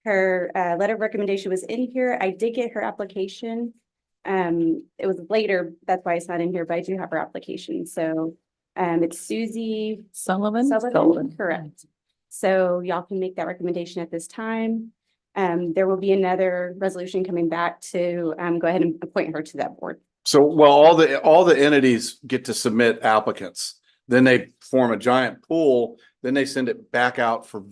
Her letter of recommendation was in here. I did get her application. It was later, that's why it's not in here, but I do have her application. So it's Susie Sullivan? Sullivan, correct. So y'all can make that recommendation at this time. There will be another resolution coming back to go ahead and appoint her to that board. So, well, all the entities get to submit applicants. Then they form a giant pool, then they send it back out for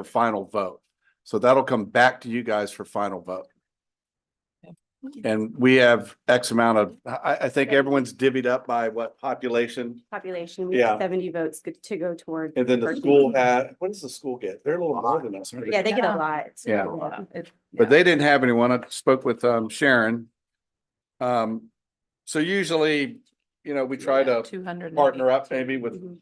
final vote. So that'll come back to you guys for final vote. And we have X amount of, I think everyone's divvied up by what population? Population, we Yeah. have 70 votes to go toward. And then the first school meeting. what does the school get? They're a little more than us, aren't they? Yeah, they get a lot. Yeah. But they didn't have anyone. I spoke with Sharon. So usually, we try to 200. partner up maybe with,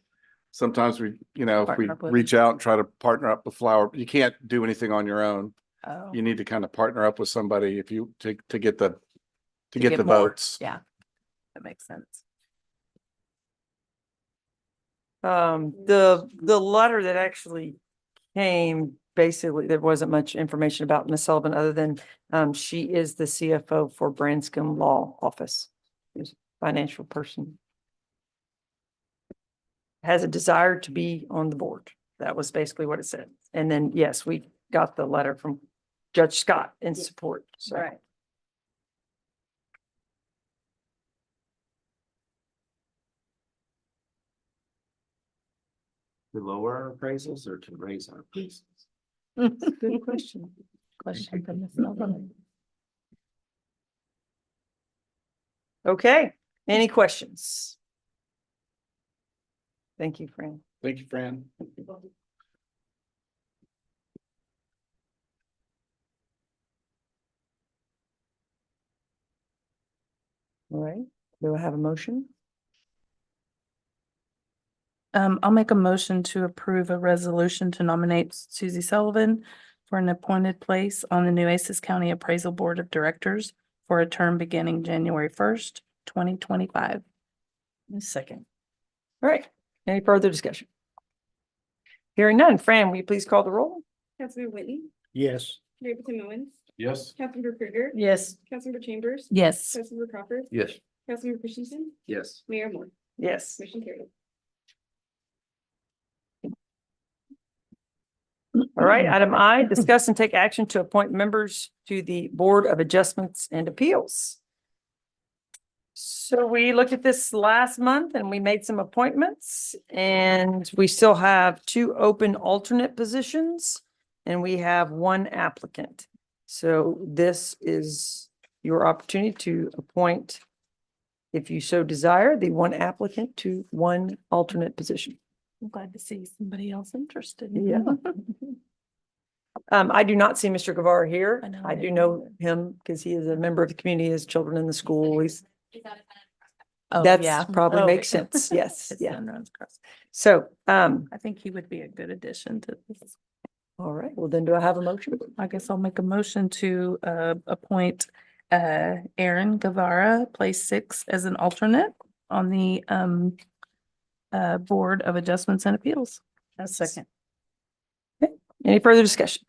sometimes we, if we Partner up with- reach out and try to partner up with Flower, you can't do anything on your own. Oh. You need to kind of partner up with somebody if you, to get the, to To get the more. votes. Yeah, that makes sense. The letter that actually came, basically, there wasn't much information about Ms. Sullivan other than she is the CFO for Branscombe Law Office. She's a financial person. Has a desire to be on the board. That was basically what it said. And then, yes, we got the letter from Judge Scott in support. So. Right. To lower our appraisals or to raise our appraisals? Good question. Question from Ms. Sullivan. Okay, any questions? Thank you, Fran. Thank you, Fran. All right, do I have a motion? I'll make a motion to approve a resolution to nominate Susie Sullivan for an appointed place on the Nueces County Appraisal Board of Directors for a term beginning January 1st, 2025. Second. All right, any further discussion? Hearing none, Fran, will you please call the roll? Councilmember Whitney, Yes. Mayor Tim Owens, Yes. Councilmember Krueger. Yes. Councilmember Chambers. Yes. Councilmember Crawford. Yes. Councilmember Christensen, Yes. Mayor Moore. Yes. Motion carried. All right, item I, discuss and take action to appoint members to the Board of Adjustments and Appeals. So we looked at this last month and we made some appointments and we still have 2 open alternate positions and we have 1 applicant. So this is your opportunity to appoint, if you so desire, the 1 applicant to 1 alternate position. I'm glad to see somebody else interested. Yeah. I do not see Mr. Guevara here. I know, I I do didn't know either. him because he is a member of the community, his children in the school. He's, Oh, that's yeah. probably Oh, makes okay. sense. Yes, His yeah. son runs across. So, I think he would be a good addition to this. all right, well then do I have a motion? I guess I'll make a motion to appoint Aaron Guevara, place 6 as an alternate on the Board of Adjustments and Appeals. A second. Okay, any further discussion?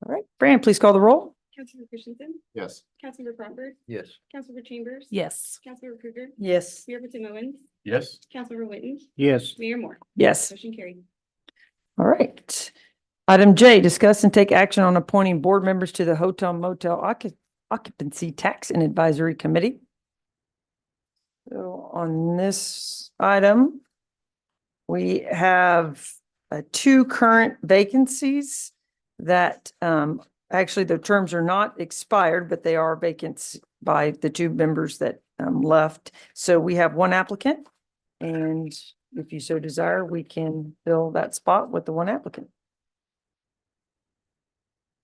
All right, Fran, please call the roll. Councilmember Christensen, Yes. Councilmember Crawford, Yes. Councilmember Chambers. Yes. Councilmember Krueger, Yes. Mayor Tim Owens, Yes. Councilmember Whitney, Yes. Mayor Moore. Yes. Motion carried. All right. Item J, discuss and take action on appointing board members to the Hotel Motel Occupancy Tax and Advisory Committee. So on this item, we have 2 current vacancies that actually the terms are not expired, but they are vacant by the 2 members that left. So we have 1 applicant and if you so desire, we can fill that spot with the one applicant.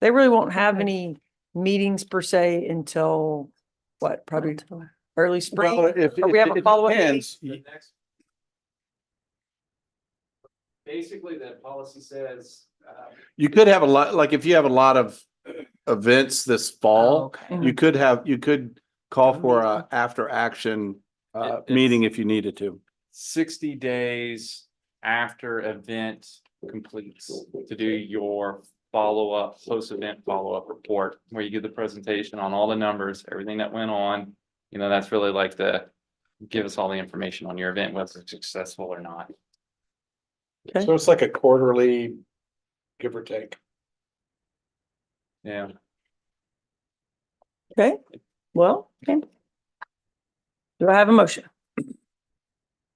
They really won't have any meetings per se until what, probably early spring? Well, if, Or we have a it follow-up meeting? depends. Basically, the policy says, You could have a lot, like if you have a lot of events this fall, okay. you could call for a after action meeting if you needed to. 60 days after event completes to do your follow-up, post-event follow-up report, where you give the presentation on all the numbers, everything that went on. You know, that's really like give us all the information on your event, whether it's successful or not. Okay. So it's like a quarterly, give or take. Yeah. Okay, well, okay. Do I have a motion?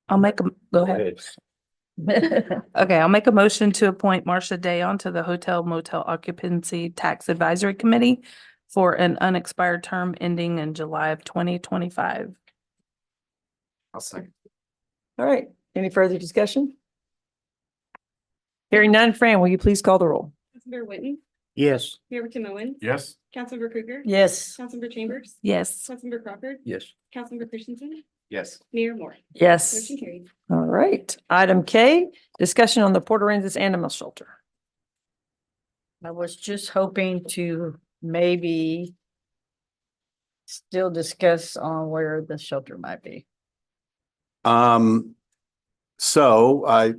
I'll make a, go ahead. Okay, I'll make a motion to appoint Marcia Dayon to the Hotel Motel Occupancy Tax Advisory Committee for an unexpired term ending in July of 2025. I'll second. All right, any further discussion? Hearing none, Fran, will you please call the roll? Councilmember Whitten, Yes. Mayor Tim Owens. Yes. Councilmember Krueger. Yes. Councilmember Chambers. Yes. Councilmember Crawford. Yes. Councilmember Christensen. Yes. Mayor Moore. Yes. Motion carried. All right, item K, discussion on the Port Aransas Animal Shelter. I was just hoping to maybe still discuss on where the shelter might be. So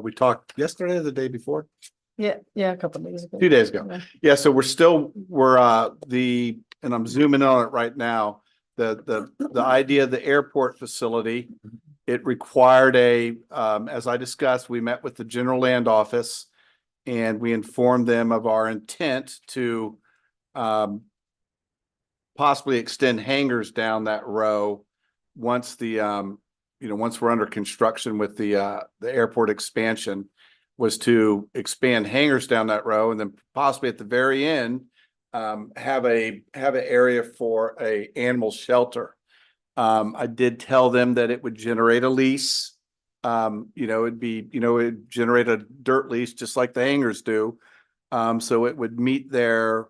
we talked yesterday or the day before? Yeah, a couple of days ago. 2 days ago. Yeah. Yeah, so we're and I'm zooming in on it right now. The idea of the airport facility, it required as I discussed, we met with the general land office and we informed them of our intent to possibly extend hangars down that row once once we're under construction with the airport expansion, was to expand hangars down that row and then possibly at the very end have an area for a animal shelter. I did tell them that it would generate a lease. It'd generate a dirt lease just like the hangars do. So it would meet their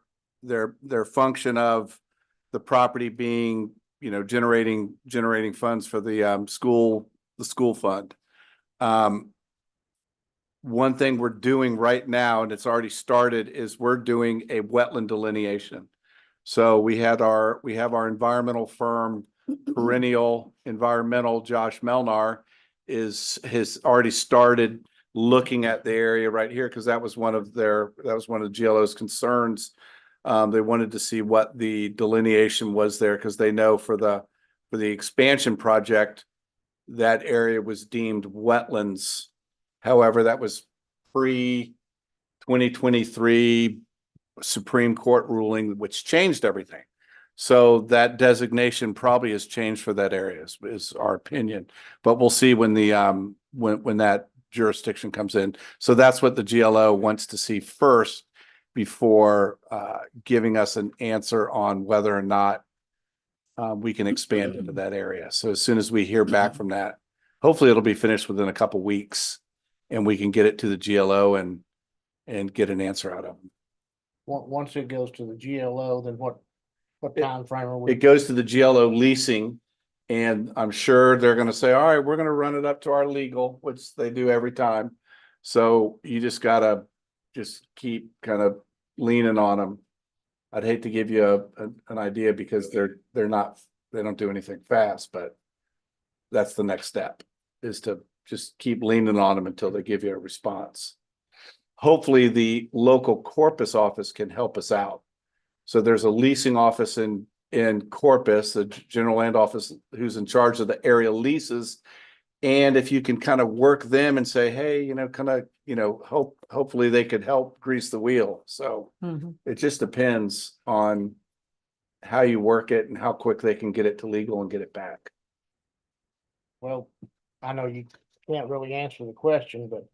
function of the property being, generating funds for the school fund. One thing we're doing right now, and it's already started, is we're doing a wetland delineation. So we have our environmental firm, Perennial Environmental, Josh Melnar, has already started looking at the area right here, because that was one of GLO's concerns. They wanted to see what the delineation was there, because they know for the expansion project, that area was deemed wetlands. However, that was pre-2023 Supreme Court ruling, which changed everything. So that designation probably has changed for that area, is our opinion. But we'll see when when that jurisdiction comes in. So that's what the GLO wants to see first before giving us an answer on whether or not we can expand into that area. So as soon as we hear back from that, hopefully it'll be finished within a couple weeks and we can get it to the GLO and get an answer out of them. Once it goes to the GLO, then what time frame are we? It goes to the GLO leasing, and I'm sure they're gonna say, all right, we're gonna run it up to our legal, which they do every time. So you just gotta keep kind of leaning on them. I'd hate to give you an idea because they don't do anything fast, but that's the next step, is to just keep leaning on them until they give you a response. Hopefully the local Corpus office can help us out. So there's a leasing office in Corpus, the general land office, who's in charge of the area leases. And if you can kind of work them and say, hey, hopefully they could help grease the wheel. So it just depends on how you work it and how quick they can get it to legal and get it back. Well, I know you can't really answer the question, but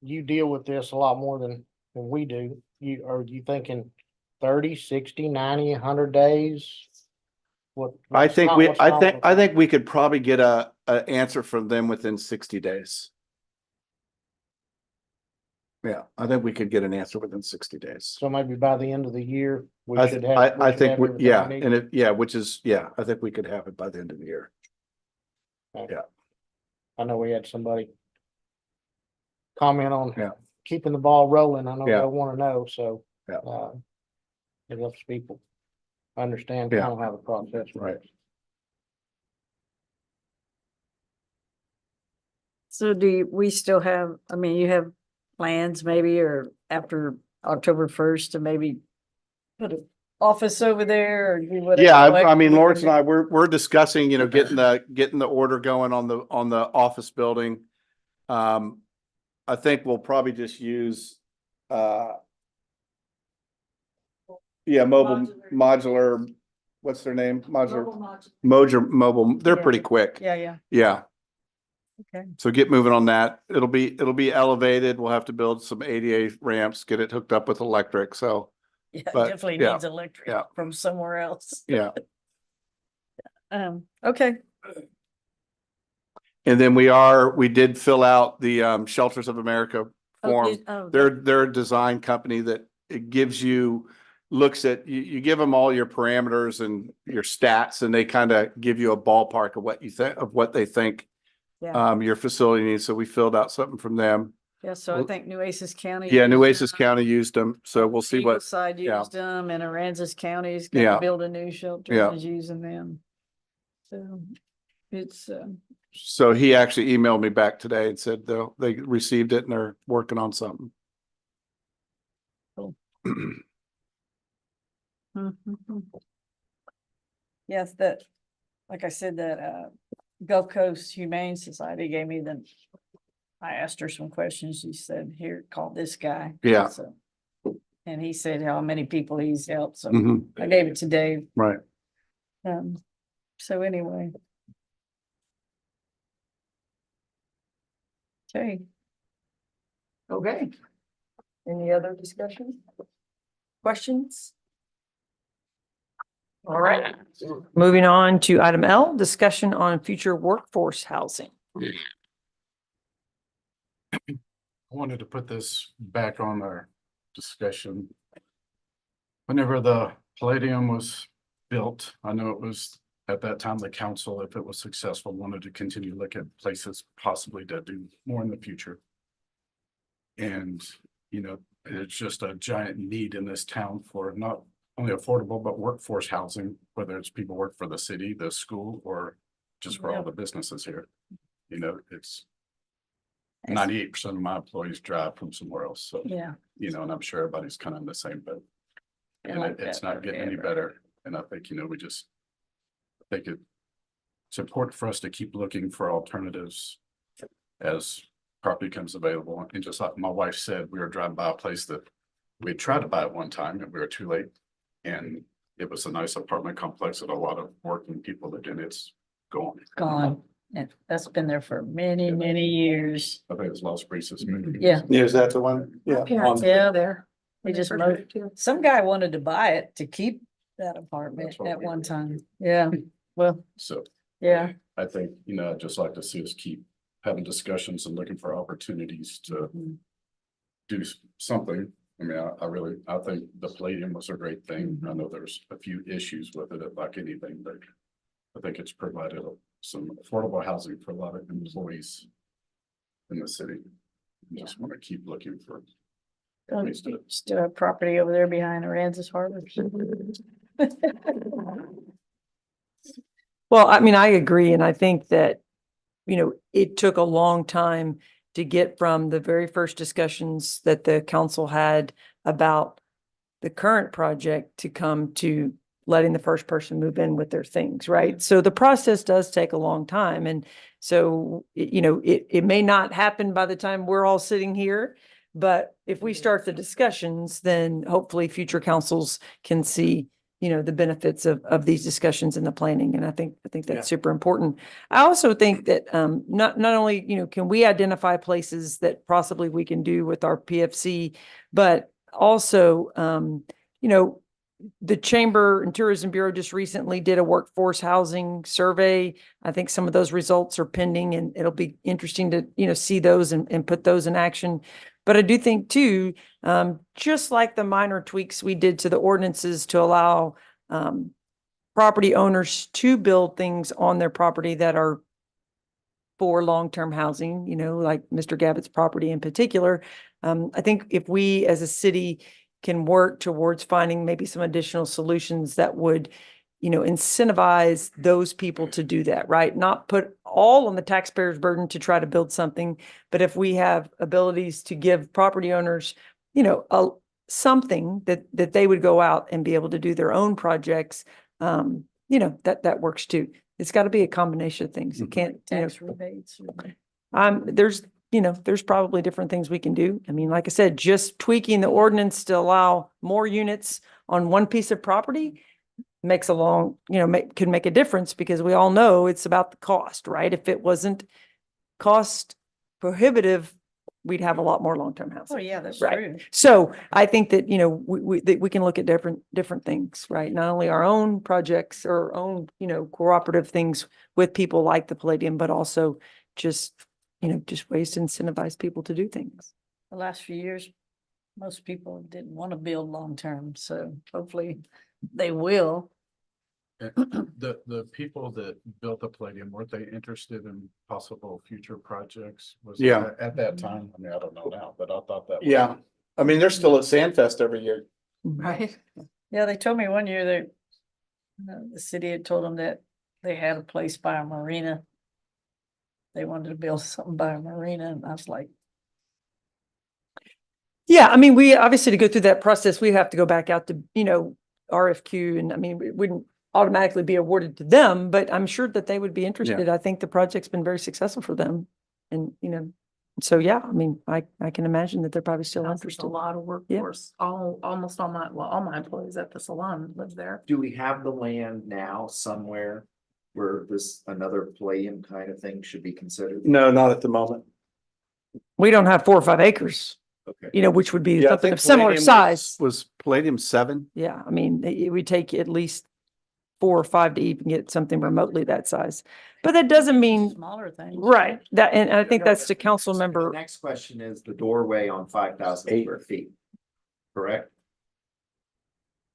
you deal with this a lot more than we do. Are you thinking 30, 60, 90, 100 days? I think we could probably get a an answer from them within 60 days. Yeah, I think we could get an answer within 60 days. So maybe by the end of the year, we I, should have. I should think, have we- everything yeah, we need. and it, yeah, which is, yeah, I think we could have it by the end of the year. Okay. Yeah. I know we had somebody comment on Yeah. keeping the ball rolling. I know Yeah. they want to know, so. Yeah. It helps people understand Yeah. kind of how the process. Right. works. So we still have, I mean, you have plans maybe, or after October 1st to maybe put an office over there or do whatever? Yeah, like I mean, we Lawrence can and I, we're discussing, getting the order going on the office building. I think we'll probably just use, mobile modular, what's their name? Mobile, they're Yeah. pretty quick. Yeah. Yeah. Okay. So get moving on that. It'll be elevated. We'll have to build some ADA ramps, get it hooked up with electric. So, Yeah, but, definitely yeah, needs electric yeah. from somewhere else. yeah. Okay. And then we did fill out the Shelters of America form. They're a design company that it gives you, looks at, you give them all your parameters and your stats, and they kind of give you a ballpark of what you think, of what they think Yeah. your facility needs. So we filled out something from them. Yeah, so I think Nueces County. Yeah, used Nueces them, County used them. So we'll see what, Side yeah. used them, and Aransas County is Yeah. gonna build a new shelter Yeah. and is using them. So it's, so he actually emailed me back today and said they received it and they're working on something. Cool. Yes, that, like I said, that Gulf Coast Humane Society gave me I asked her some questions. She said, here, call this guy. Yeah. So, and he said how many people he's helped. So Mhm. I gave it to Dave. Right. So anyway. Okay. Okay. Any other discussion? Questions? All right. Moving on to item L, discussion on future workforce housing. I wanted to put this back on our discussion. Whenever the Palladium was built, I know it was at that time, the council, if it was successful, wanted to continue to look at places possibly to do more in the future. And, it's just a giant need in this town for not only affordable, but workforce housing, whether it's people work for the city, the school, or just for all the businesses here. It's 98% of my employees drive from somewhere else. So, Yeah. and I'm sure everybody's kind of in the same boat. Yeah, And like it's that not getting any forever. better. And I think, I think it's important for us to keep looking for alternatives as property comes available. And just like my wife said, we were driving by a place that we tried to buy at one time and we were too late. And it was a nice apartment complex that a lot of working people lived in. It's gone. Gone. And that's been there for many, many years. I think it's Las Brisas. Yeah. Yeah, is that the one? Yeah. Parents live there. They when they just first moved. moved here. Some guy wanted to buy it to keep that apartment That's what at we one did. time. Yeah, well, So. yeah. I think, I'd just like to see us keep having discussions and looking for opportunities to do something. I mean, I think the Palladium was a great thing. I know there's a few issues with it, like anything, but I think it's provided some affordable housing for a lot of employees in the city. I just want to keep looking for ways to. Still have property over there behind Aransas Harbor. Well, I mean, I agree. And I think that, it took a long time to get from the very first discussions that the council had about the current project to come to letting the first person move in with their things, right? So the process does take a long time. And so, it may not happen by the time we're all sitting here, but if we start the discussions, then hopefully future councils can see the benefits of these discussions and the planning. And I think that's super important. I also think that not only, can we identify places that possibly we can do with our PFC, but also, the Chamber and Tourism Bureau just recently did a workforce housing survey. I think some of those results are pending, and it'll be interesting to, see those and put those in action. But I do think too, just like the minor tweaks we did to the ordinances to allow property owners to build things on their property that are for long-term housing, like Mr. Gavitt's property in particular. I think if we as a city can work towards finding maybe some additional solutions that would, incentivize those people to do that, right? Not put all on the taxpayer's burden to try to build something, but if we have abilities to give property owners, something that they would go out and be able to do their own projects, that works too. It's got to be a combination of things. It can't, Tax rebates. there's probably different things we can do. I mean, like I said, just tweaking the ordinance to allow more units on one piece of property makes could make a difference, because we all know it's about the cost, right? If it wasn't cost prohibitive, we'd have a lot more long-term housing. Oh, yeah, that's Right. true. So I think that, that we can look at different things, right? Not only our own projects or our own, cooperative things with people like the Palladium, but also just ways to incentivize people to do things. The last few years, most people didn't want to build long-term, so hopefully they will. The people that built the Palladium, weren't they interested in possible future projects? Was Yeah. that at that time? I mean, I don't know now, but I thought that. was- Yeah. I mean, they're still at Sandfest every year. Right. Yeah, they told me one year that the city had told them that they had a place by a marina. They wanted to build something by a marina, and I was like, Yeah, I mean, we obviously, to go through that process, we have to go back out to, RFQ, and I mean, it wouldn't automatically be awarded to them, but I'm sure that they would be interested. I think the project's been very successful for them. And, so yeah, I mean, I can imagine that they're probably still There's interested. a lot of workforce, almost all my employees at the salon live there. Do we have the land now somewhere where another Palladium kind of thing should be considered? No, not at the moment. We don't have 4 or 5 acres, Okay. which would be Yeah, I something think of similar Palladium size. Was Palladium 7? Yeah, I mean, it would take at least 4 or 5 to even get something remotely that size. But that doesn't mean, smaller things. right, that, and I think that's the council The member. next question is the doorway on 5,000 square feet, correct?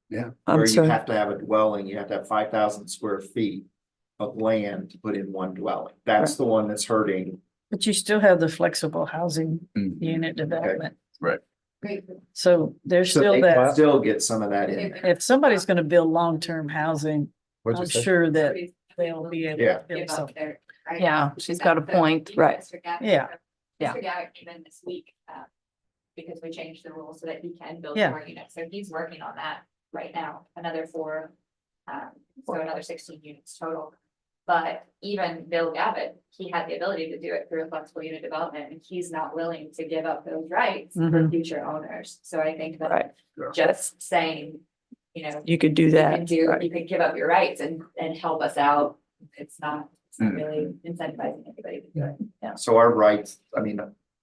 Yeah. I'm Where you sorry. have to have a dwelling, you have to have 5,000 square feet of land to put in one dwelling. That's the one that's hurting. But you still have the flexible housing unit development. Right. So there's So still they that. can still get some of that in there. If somebody's gonna build long-term housing, What'd you I'm say? sure that they'll be able Yeah. to build something. Yeah, she's got a point. Right. Yeah. Yeah. Mr. Gavitt came in this week, because we changed the rules so that he can build Yeah. more units, so he's working on that right now, another 4, so another 16 units total. But even Bill Gavitt, he had the ability to do it through a flexible unit development, and he's not willing to give up those rights for Mhm. future owners. So I think Right. that just saying, You could do that. right. you could give up your rights and help us out. It's not really incentivizing anybody to do it. Yeah. So our rights, I mean,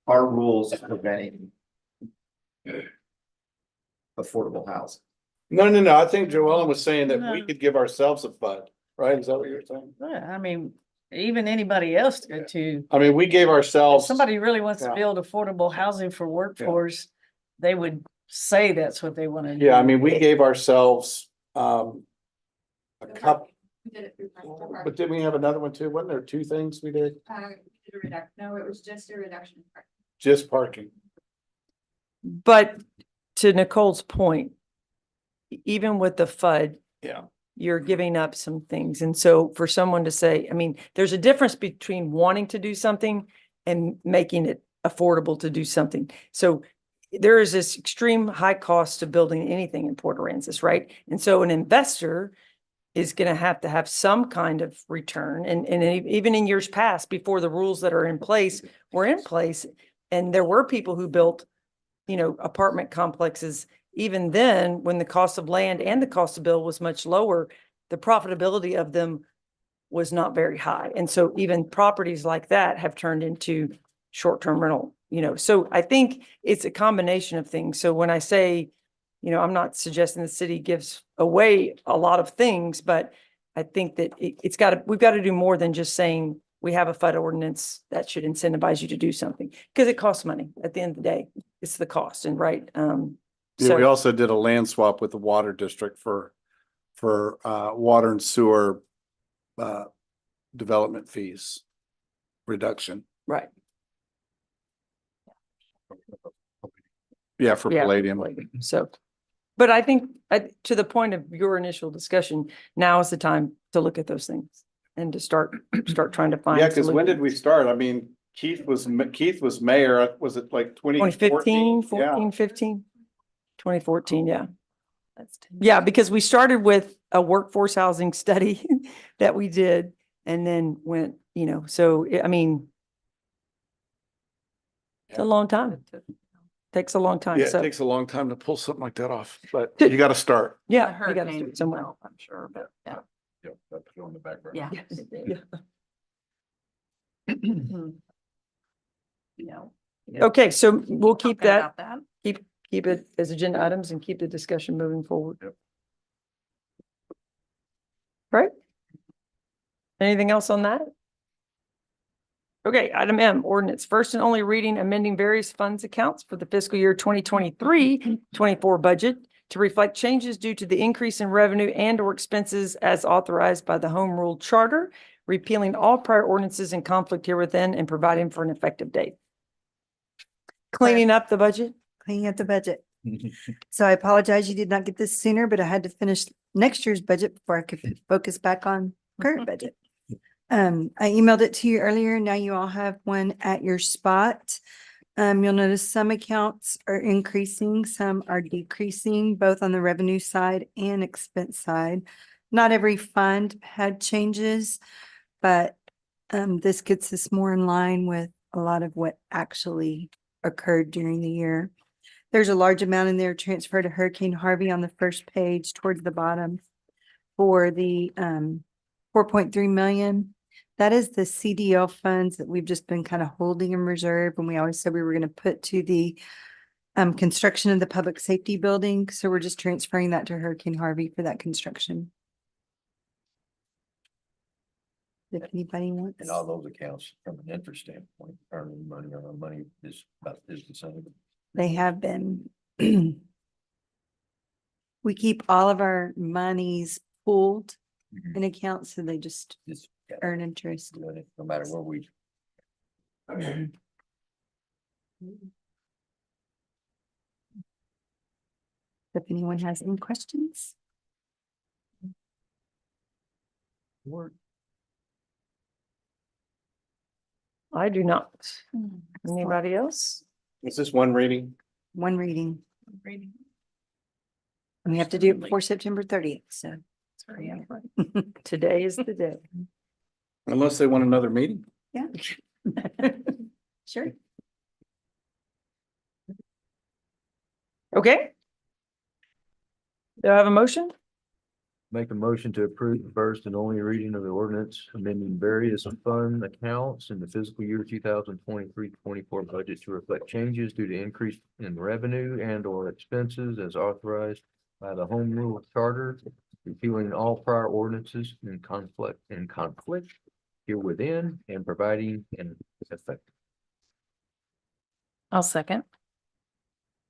our rules preventing affordable housing. No. I think Joellen was saying that we No. could give ourselves a FUD, right? Is that what you're saying? Yeah, I mean, even anybody else to, I mean, we gave if ourselves. somebody really wants to Yeah. build affordable housing for workforce, they would say that's what they want to do. Yeah, I mean, we gave ourselves, a couple, We did it through Flexible Parking. but didn't we have another one too? Wasn't there 2 things we did? No, it was just a reduction. in parking. Just parking. But to Nicole's point, even with the FUD, Yeah. you're giving up some things. And so for someone to say, I mean, there's a difference between wanting to do something and making it affordable to do something. So there is this extreme high cost to building anything in Port Aransas, right? And so an investor is going to have some kind of return. And even in years past, before the rules that are in place were in place, and there were people who built, apartment complexes. Even then, when the cost of land and the cost of build was much lower, the profitability of them was not very high. And so even properties like that have turned into short-term rental, So I think it's a combination of things. So when I say I'm not suggesting the city gives away a lot of things, but I think that we've got to do more than just saying we have a FUD ordinance that should incentivize you to do something, because it costs money. At the end of the day, it's the cost, and right. Yeah, we So, also did a land swap with the water district for water and sewer development fees reduction. right. Yeah, for Yeah, palladium. So, but I think to the point of your initial discussion, now is the time to look at those things and to start trying to find. Yeah, because when did we start? I mean, Keith was mayor. Was it like 2015, 2014? 15, 2014, yeah. Yeah, because we started with a workforce housing study that we did and then went, so I mean, it's a long time. Takes a long time. Yeah, it So, takes a long time to pull something like that off, but you got to start. yeah, you gotta do it somewhere. I'm sure, but yeah. Yep, that's on the back burner. Yeah. Yeah. Okay, so we'll keep Talking that, about that. keep it as agenda items and keep the discussion moving forward. Yep. Right? Anything else on that? Okay, item M, ordinance, first and only reading, amending various funds accounts for the fiscal year 2023-24 budget to reflect changes due to the increase in revenue and or expenses as authorized by the Home Rule Charter, repealing all prior ordinances in conflict herewithin and providing for an effective date. Cleaning up the budget? Cleaning up the budget. So I apologize you did not get this sooner, but I had to finish next year's budget before I could focus back on current budget. I emailed it to you earlier. Now you all have one at your spot. You'll notice some accounts are increasing, some are decreasing, both on the revenue side and expense side. Not every fund had changes, but this gets us more in line with a lot of what actually occurred during the year. There's a large amount in there transferred to Hurricane Harvey on the first page towards the bottom for the 4.3 million. That is the CDL funds that we've just been kind of holding in reserve, and we always said we were going to put to the construction of the public safety building. So we're just transferring that to Hurricane Harvey for that construction. If anybody wants. And all those accounts from an interest standpoint, earning money on our money is about is the same. They have been. We keep all of our monies pooled in accounts, so they just earn interest. No matter where we. If anyone has any questions. I do not. Anybody else? Is this one reading? One reading. And we have to do it before September 30th, so. Today is the day. Unless they want another meeting. Yeah. Sure. Okay. Do I have a motion? Make a motion to approve the first and only reading of the ordinance amending various fund accounts in the fiscal year 2023-24 budget to reflect changes due to increase in revenue and or expenses as authorized by the Home Rule Charter, repealing all prior ordinances in conflict here within and providing an effect. I'll second.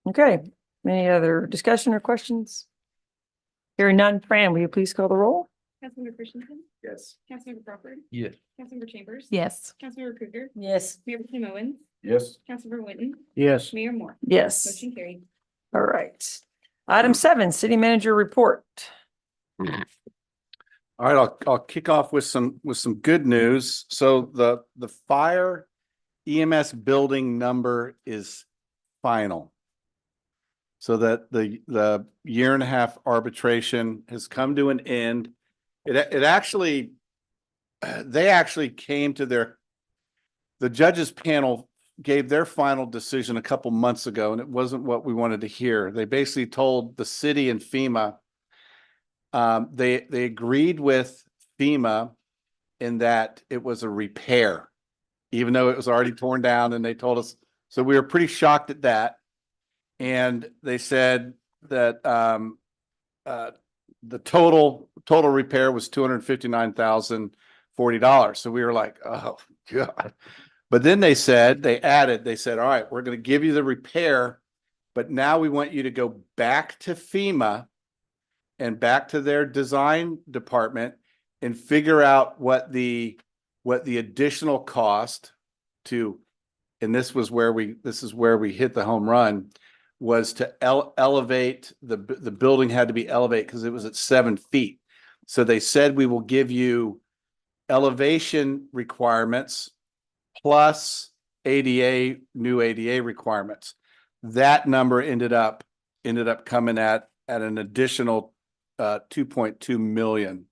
Okay, any other discussion or questions? Hearing none, Fran, will you please call the roll? Councilmember Christensen, Yes. Councilmember Crawford, Yes. Councilmember Chambers. Yes. Councilmember Krueger, Yes. Mayor Tim Owens, Yes. Councilmember Whitten, Yes. Mayor Moore. Yes. Motion carried. All right. Item 7, city manager report. All right, I'll kick off with some good news. So the fire EMS building number is final. So that the year and a half arbitration has come to an end. It actually, they actually came to the judges panel gave their final decision a couple months ago, and it wasn't what we wanted to hear. They basically told the city and FEMA, they agreed with FEMA in that it was a repair, even though it was already torn down, and they told us, so we were pretty shocked at that. And they said, the total repair was $259,040. So we were like, oh, God. But then they said, they said, all right, we're going to give you the repair, but now we want you to go back to FEMA and back to their design department and figure out what the additional cost to, and this is where we hit the home run, was to elevate the building had to be elevated because it was at 7 feet. So they said, we will give you elevation requirements plus new ADA requirements. That number ended up coming at an additional 2.2 million.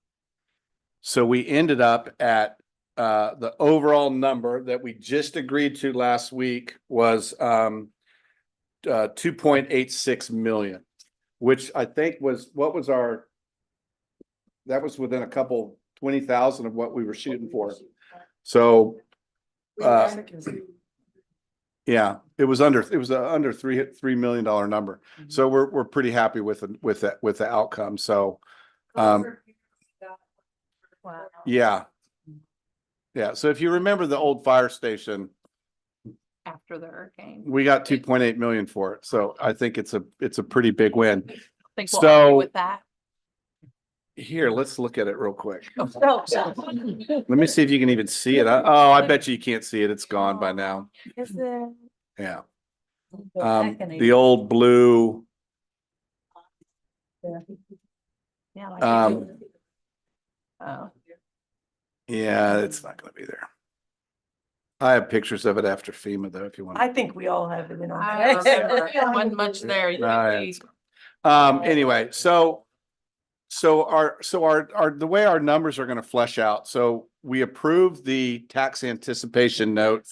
So we ended up at the overall number that we just agreed to last week was 2.86 million, which I think was that was within a couple 20,000 of what we were shooting for. So yeah, it was under $3 million number. So we're pretty happy with the outcome. So yeah. So if you remember the old fire station, After the hurricane. we got 2.8 million for it. So I think it's a pretty big win. Think we'll argue with that. Here, let's look at it real quick. Let me see if you can even see it. I bet you can't see it. It's gone by now. Is there? Yeah. The old blue. Yeah. Oh. Yeah, it's not gonna be there. I have pictures of it after FEMA though, if you want. I think we all have it in our. I remember, wasn't much there. Anyway, so the way our numbers are gonna flesh out, so we approved the tax anticipation note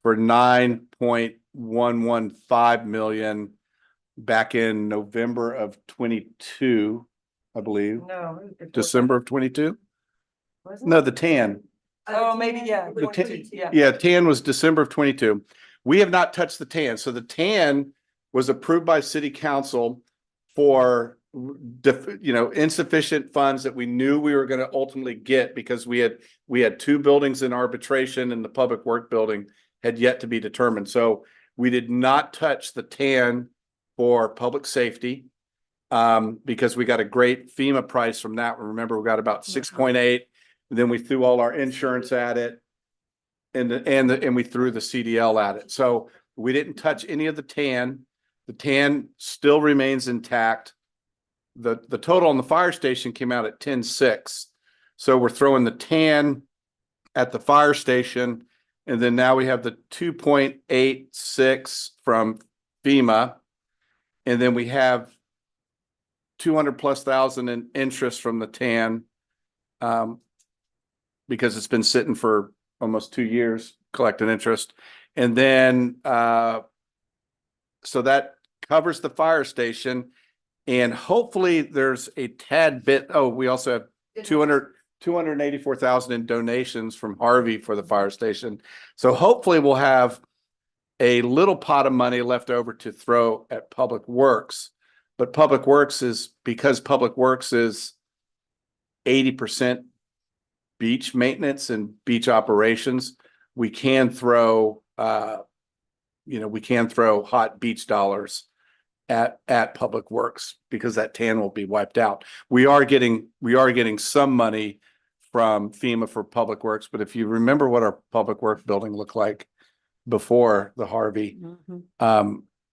for 9.115 million back in November of 22, I believe. No. December of 22? No, the TAN. Oh, maybe, yeah. The 22, yeah. Yeah, TAN was December of 22. We have not touched the TAN. So the TAN was approved by city council for insufficient funds that we knew we were going to ultimately get because we had 2 buildings in arbitration and the public work building had yet to be determined. So we did not touch the TAN for public safety because we got a great FEMA price from that. Remember, we got about 6.8. Then we threw all our insurance at it and we threw the CDL at it. So we didn't touch any of the TAN. The TAN still remains intact. The total on the fire station came out at 10.6. So we're throwing the TAN at the fire station. And then now we have the 2.86 from FEMA. And then we have 200,000+ in interest from the TAN. Because it's been sitting for almost 2 years collecting interest. And then, so that covers the fire station and hopefully there's a tad bit. Oh, we also have 284,000 in donations from Harvey for the fire station. So hopefully we'll have a little pot of money left over to throw at Public Works. But Public Works is, because Public Works is 80% beach maintenance and beach operations, we can throw hot beach dollars at Public Works because that TAN will be wiped out. We are getting some money from FEMA for Public Works, but if you remember what our Public Works building looked like before the Harvey,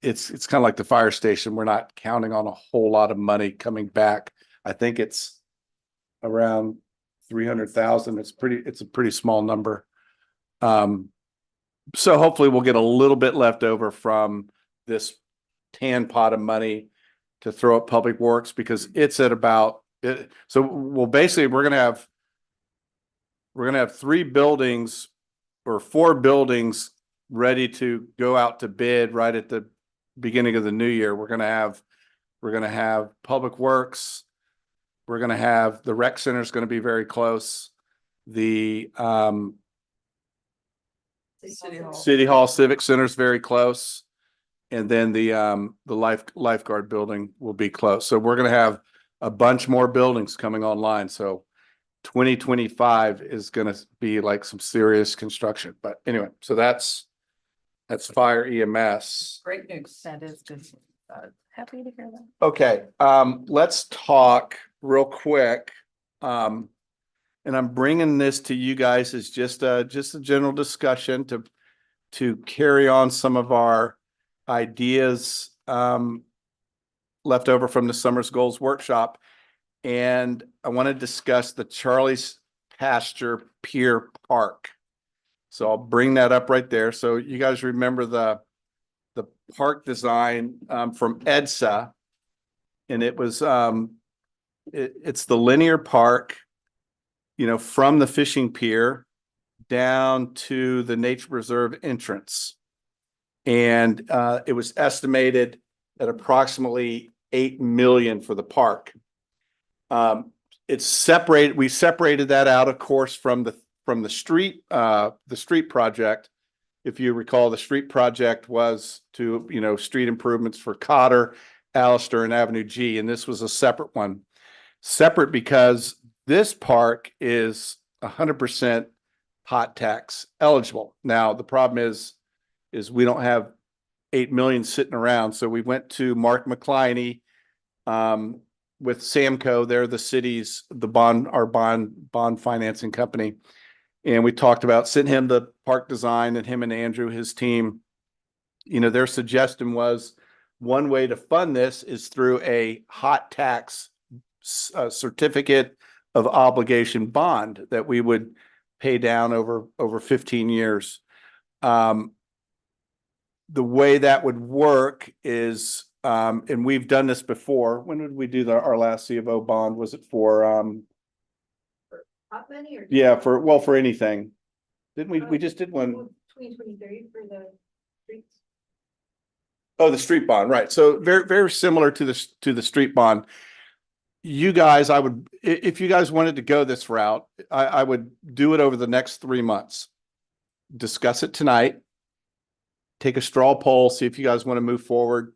it's kind of like the fire station. We're not counting on a whole lot of money coming back. I think it's around 300,000. It's a pretty small number. So hopefully we'll get a little bit left over from this TAN pot of money to throw at Public Works because it's at about it. So basically we're going to have 3 buildings or 4 buildings ready to go out to bid right at the beginning of the new year. We're going to have Public Works. We're going to have the rec center is going to be very close. The City Hall Civic Center is very close. And then the lifeguard building will be closed. So we're gonna have a bunch more buildings coming online. So 2025 is gonna be like some serious construction. But anyway, so that's fire EMS. Great news. That is good. Happy to hear that. Okay, let's talk real quick. And I'm bringing this to you guys as just a general discussion to carry on some of our ideas left over from the Summer's Goals workshop. And I want to discuss the Charlie's Pasture Pier Park. So I'll bring that up right there. So you guys remember the park design from EDSA, and it was it's the linear park, you know, from the fishing pier down to the nature preserve entrance. And it was estimated at approximately 8 million for the park. It's separated. We separated that out, of course, from the street project. If you recall, the street project was to, you know, street improvements for Cotter, Allister, and Avenue G, and this was a separate one. Separate because this park is 100% hot tax eligible. Now, the problem is we don't have 8 million sitting around. So we went to Mark McCliney with Samco. They're the city's, our bond financing company. And we talked about sending him the park design, and him and Andrew, his team, you know, their suggestion was one way to fund this is through a hot tax certificate of obligation bond that we would pay down over 15 years. The way that would work is, and we've done this before. When did we do our last C of O bond? Was it for, Hot money or? yeah, for anything. Didn't we just did one. 2023 for the streets. Oh, the street bond, right. So very, very similar to the street bond. You guys, if you guys wanted to go this route, I would do it over the next 3 months. Discuss it tonight. Take a straw poll, see if you guys want to move forward.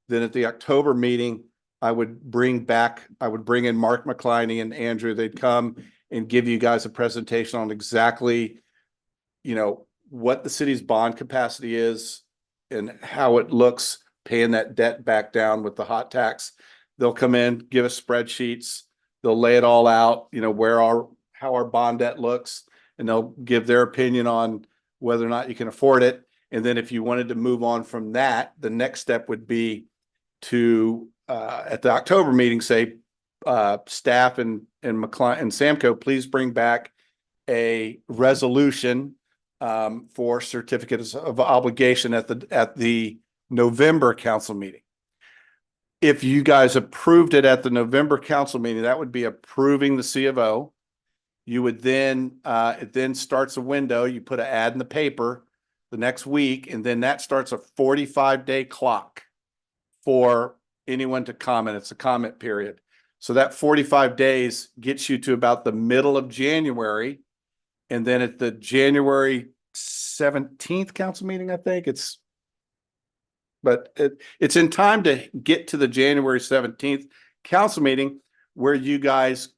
Then at the October meeting, I would bring in Mark McCliney and Andrew. They'd come and give you guys a presentation on exactly, you know, what the city's bond capacity is and how it looks paying that debt back down with the hot tax. They'll come in, give us spreadsheets. They'll lay it all out, you know, how our bond debt looks, and they'll give their opinion on whether or not you can afford it. And then if you wanted to move on from that, the next step would be to, at the October meeting, say, staff and McCliney and Samco, please bring back a resolution for certificates of obligation at the November council meeting. If you guys approved it at the November council meeting, that would be approving the C of O. You would then, it then starts a window. You put an ad in the paper the next week, and then that starts a 45-day clock for anyone to comment. It's a comment period. So that 45 days gets you to about the middle of January. And then at the January 17th council meeting, I think it's in time to get to the January 17th council meeting where you guys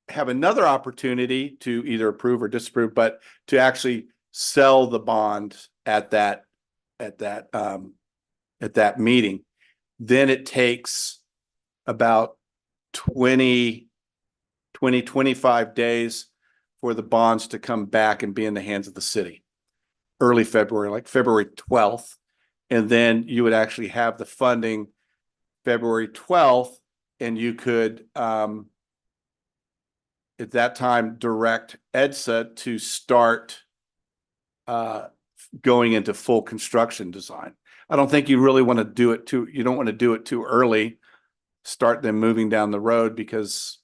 have another opportunity to either approve or disapprove, but to actually sell the bond at that meeting. Then it takes about 25 days for the bonds to come back and be in the hands of the city. Early February, like February 12th. And then you would actually have the funding February 12th, and you could, at that time, direct EDSA to start going into full construction design. I don't think you really want to do it you don't want to do it too early, start them moving down the road, because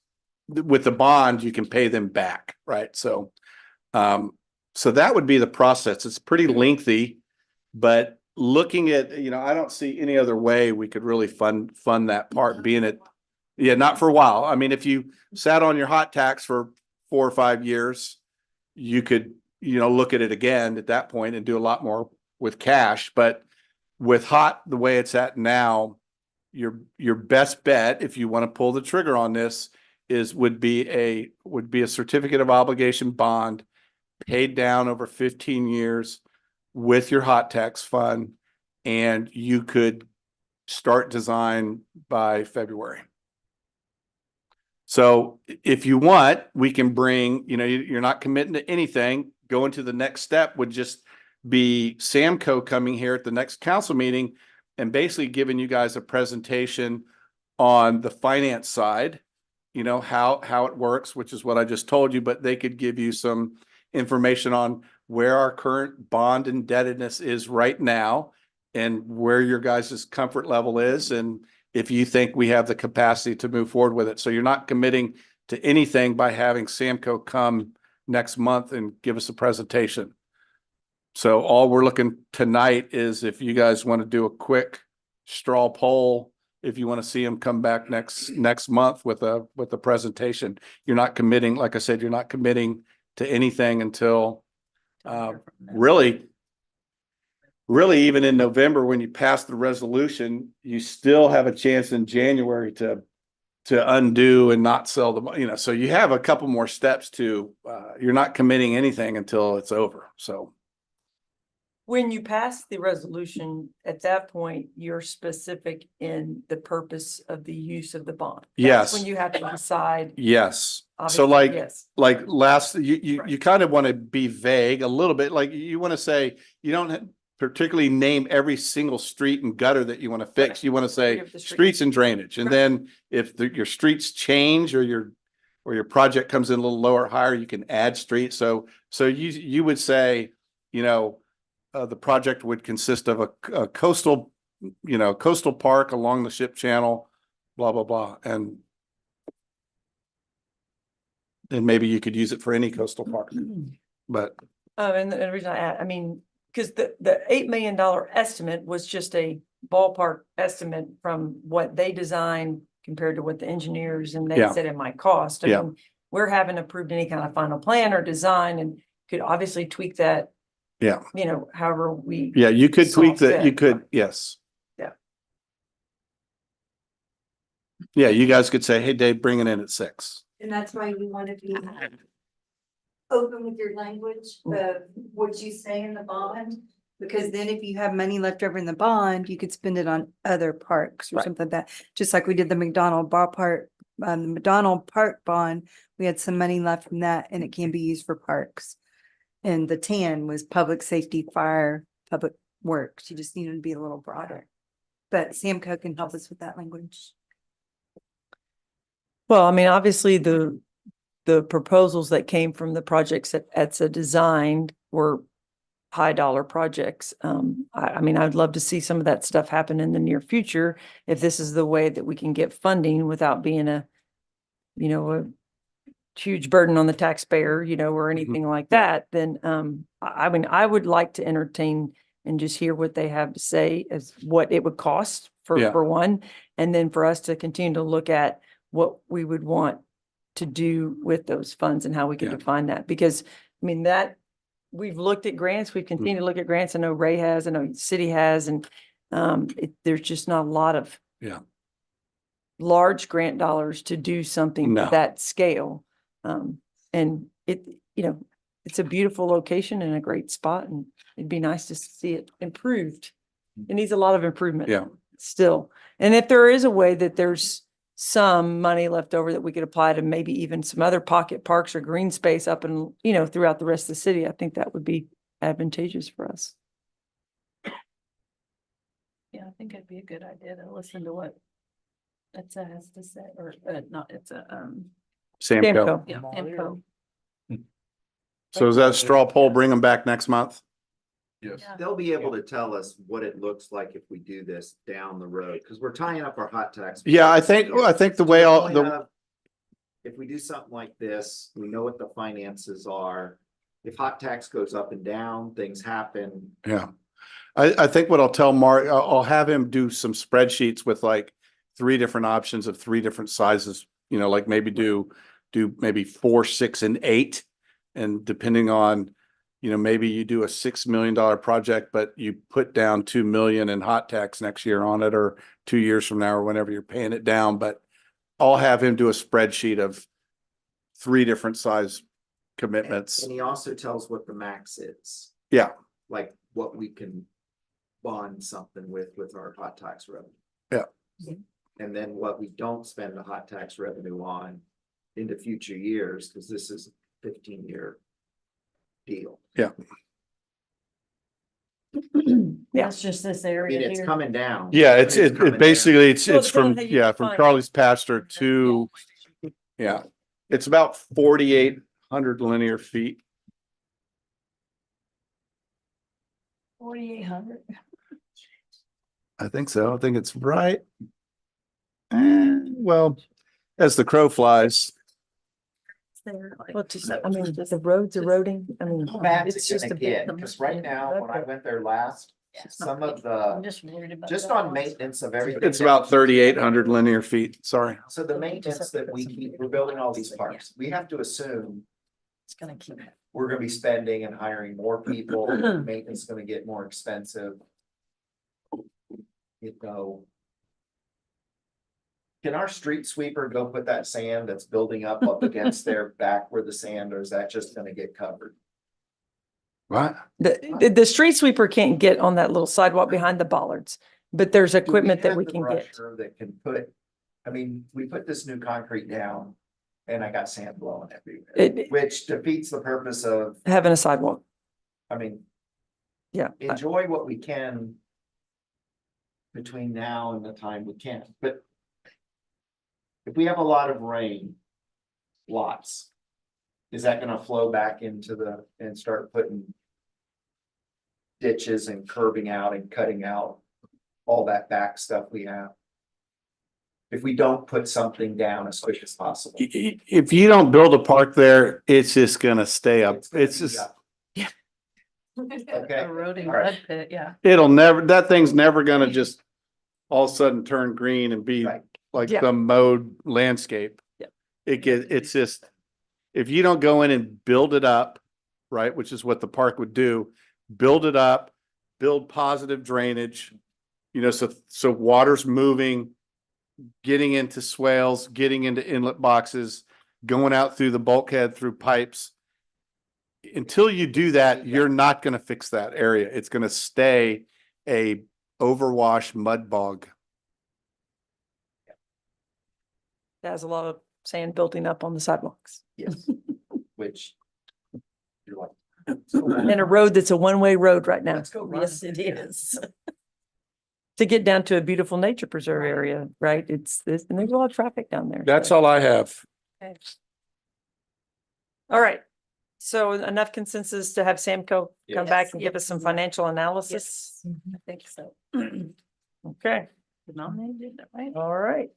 with the bond, you can pay them back, right? So, so that would be the process. It's pretty lengthy, but looking at, you know, I don't see any other way we could really fund that part, being it, yeah, not for a while. I mean, if you sat on your hot tax for 4 or 5 years, you could, you know, look at it again at that point and do a lot more with cash. But with hot the way it's at now, your best bet, if you want to pull the trigger on this, would be a certificate of obligation bond paid down over 15 years with your hot tax fund, and you could start design by February. So if you want, we can bring, you're not committing to anything. Going to the next step would just be Samco coming here at the next council meeting and basically giving you guys a presentation on the finance side, how it works, which is what I just told you, but they could give you some information on where our current bond indebtedness is right now and where your guys' comfort level is, and if you think we have the capacity to move forward with it. So you're not committing to anything by having Samco come next month and give us a presentation. So all we're looking tonight is if you guys want to do a quick straw poll, if you want to see them come back next month with a presentation. You're not committing, like I said, you're not committing to anything until really even in November, when you pass the resolution, you still have a chance in January to undo and not sell the, so you have a couple more steps to, you're not committing anything until it's over. So When you pass the resolution, at that point, you're specific in the purpose of the use of the bond. Yes. That's when you have to decide. yes. So Obviously, yes. like last, you kind of want to be vague a little bit. Like you want to say, you don't particularly name every single street and gutter that you want to fix. You want to say Give the street. streets and drainage. And then if your streets change or your project comes in a little lower or higher, you can add streets. So you would say, the project would consist of a coastal park along the ship channel, blah, blah, blah. And then maybe you could use it for any coastal park, but. And the reason because the $8 million estimate was just a ballpark estimate from what they designed compared to what the engineers and they Yeah. said it might cost. Yeah. We haven't approved any kind of final plan or design and could obviously tweak that, Yeah. however we. Yeah, you could tweak saw that. fit. You could, yes. Yeah. Yeah, you guys could say, hey, Dave, bring it in at 6. And that's why you want to be open with your language of what you say in the bond. Because then if you have money left over in the bond, you could spend it on other parks or Right. something like that. Just like we did the McDonald Park bond, we had some money left from that and it can be used for parks. And the 10 was public safety, fire, public works. You just needed to be a little broader. But Samco can help us with that language. Well, obviously the proposals that came from the projects that ETSA designed were high dollar projects. I'd love to see some of that stuff happen in the near future. If this is the way that we can get funding without being a huge burden on the taxpayer, or anything like that, then I would like to entertain and just hear what they have to say as what it would cost Yeah. for one, and then for us to continue to look at what we would want to do with those funds and how we can Yeah. define that. Because, that we've looked at grants, we've continued to look at grants. I know Ray has, I know the city has, and there's just not a lot of Yeah. large grant dollars to do something No. of that scale. And it's a beautiful location and a great spot, and it'd be nice to see it improved. It needs a lot of improvement. Yeah. Still. And if there is a way that there's some money left over that we could apply to maybe even some other pocket parks or green space up and, throughout the rest of the city, I think that would be advantageous for us. Yeah, I think it'd be a good idea to listen to what ETSA has to say, or not ETSA, Samco. yeah, Samco. So is that straw poll, bring them back next month? Yes. They'll be able to tell us what it looks like if we do this down the road, because we're tying up our hot tax. Yeah, I think the way If we do something like this, we know what the finances are. If hot tax goes up and down, things happen. yeah. I think what I'll tell Mark, I'll have him do some spreadsheets with like 3 different options of 3 different sizes, like maybe do maybe 4, 6, and 8. And depending on you know, maybe you do a $6 million project, but you put down 2 million in hot tax next year on it, or 2 years from now, or whenever you're paying it down. But I'll have him do a spreadsheet of 3 different size commitments. And he also tells what the max is, Yeah, like what we can bond something with our hot tax revenue. yeah. And then what we don't spend the hot tax revenue on into future years, because this is a 15-year deal. Yeah. That's just this I mean, area it's here. coming down. Yeah, it's, It's it coming basically, down. it's from, yeah, from Charlie's pasture to, yeah, it's about 4,800 linear feet. 4,800. I think so. I think it's right. Well, as the crow flies. Well, just, I mean, the road's eroding. I mean, Bad it's to just a bit. get, because right now, when I went there last, some of I'm the, just worried about. just that on one. maintenance of everything. It's about 3,800 linear feet. Sorry. So the maintenance that we keep, we're building all these parks, we have to assume It's gonna keep. we're gonna be spending and hiring more people, maintenance is gonna get more expensive. You know. Can our street sweeper go put that sand that's building up against their back where the sand, or is that just gonna get covered? What? The street sweeper can't get on that little sidewalk behind the bollards, but there's Do we equipment that have we the can get. brusher that can put, I mean, we put this new concrete down and I got sand blowing everywhere, It, which defeats the purpose of, having a sidewalk. I mean, Yeah. enjoy what we can between now and the time we can, but if we have a lot of rain, lots, is that gonna flow back into the, and start putting ditches and curbing out and cutting out all that back stuff we have? If we don't put something down as quick as possible. If you don't build a park there, it's just gonna stay up. gonna It's be just, up. Okay, Eroding all right. mud pit, yeah. it'll never, that thing's never gonna just all of a sudden turn green and be Right. like Yeah. the mowed landscape. Yeah. It's just, if you don't go in and build it up, right, which is what the park would do, build it up, build positive drainage, you know, so water's moving, getting into swales, getting into inlet boxes, going out through the bulkhead, through pipes. Until you do that, you're not gonna fix that area. It's gonna stay a overwash mud bog. It has a lot of sand building up on the sidewalks. Yes, which. You're like. And a road that's a one-way road right now. Let's go run. Yes, it is. To get down to a beautiful nature preserve area, right? It's this, and there's a lot of traffic down there. That's so. all I have. All right. So enough consensus to have Samco come back Yes. and give us some financial analysis? Yes, I think so. Okay, Nominated, right? all right.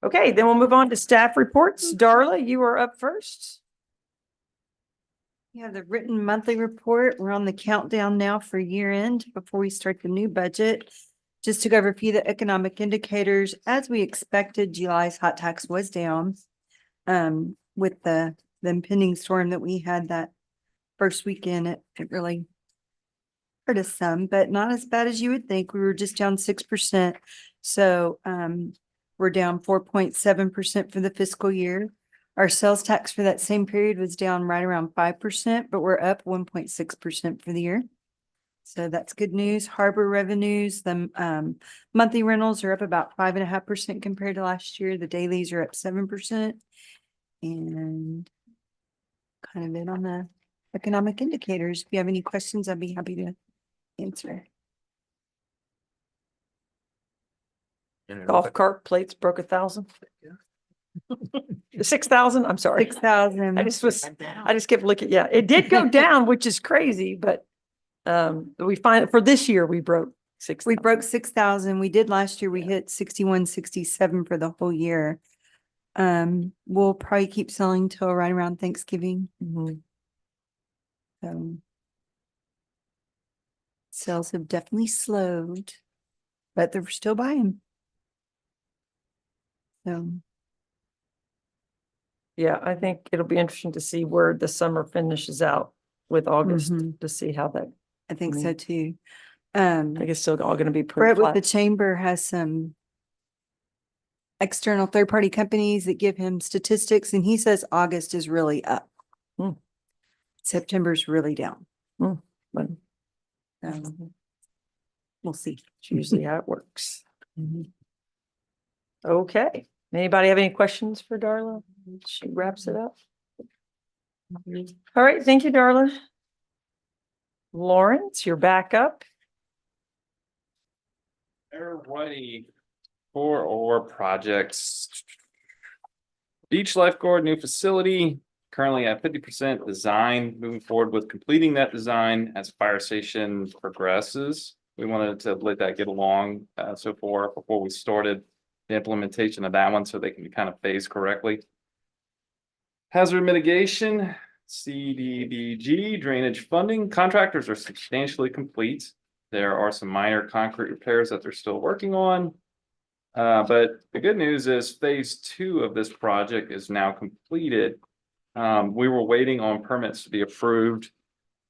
Okay, then we'll move on to staff reports. Darla, you are up first. Yeah, the written monthly report. We're on the countdown now for year end before we start the new budget. Just to go over a few of the economic indicators, as we expected, July's hot tax was down. With the impending storm that we had that first weekend, it really hurt us some, but not as bad as you would think. We were just down 6%. So, we're down 4.7% for the fiscal year. Our sales tax for that same period was down right around 5%, but we're up 1.6% for the year. So that's good news. Harbor revenues, the monthly rentals are up about 5.5% compared to last year. The dailies are up 7%. And kind of it on the economic indicators. If you have any questions, I'd be happy to answer. Golf cart plates broke 1,000. 6,000, I'm sorry. 6,000. I just kept looking, yeah, it did go down, which is crazy, but we find for this year, we broke 6. We broke 6,000. We did last year. We hit 6167 for the whole year. We'll probably keep selling till right around Thanksgiving. Sales have definitely slowed, but they're still buying. So Yeah, I think it'll be interesting to see where the summer finishes out. with August Mhm. to see how that, I think Mhm. so too. I think it's still all gonna be pretty Brett with the flat. chamber has some external third-party companies that give him statistics, and he says August is really up. Hmm. September's really down. But We'll see. it's usually how it works. Okay, anybody have any questions for Darla? She wraps it up. All right, thank you, Darla. Lawrence, you're back up. Alrighty, for projects. Beach lifeguard, new facility, currently at 50% design, moving forward with completing that design as fire station progresses. We wanted to let that get along so far before we started the implementation of that one, so they can kind of phase correctly. Hazard mitigation, CDBG drainage funding, contractors are substantially complete. There are some minor concrete repairs that they're still working on. But the good news is phase 2 of this project is now completed. We were waiting on permits to be approved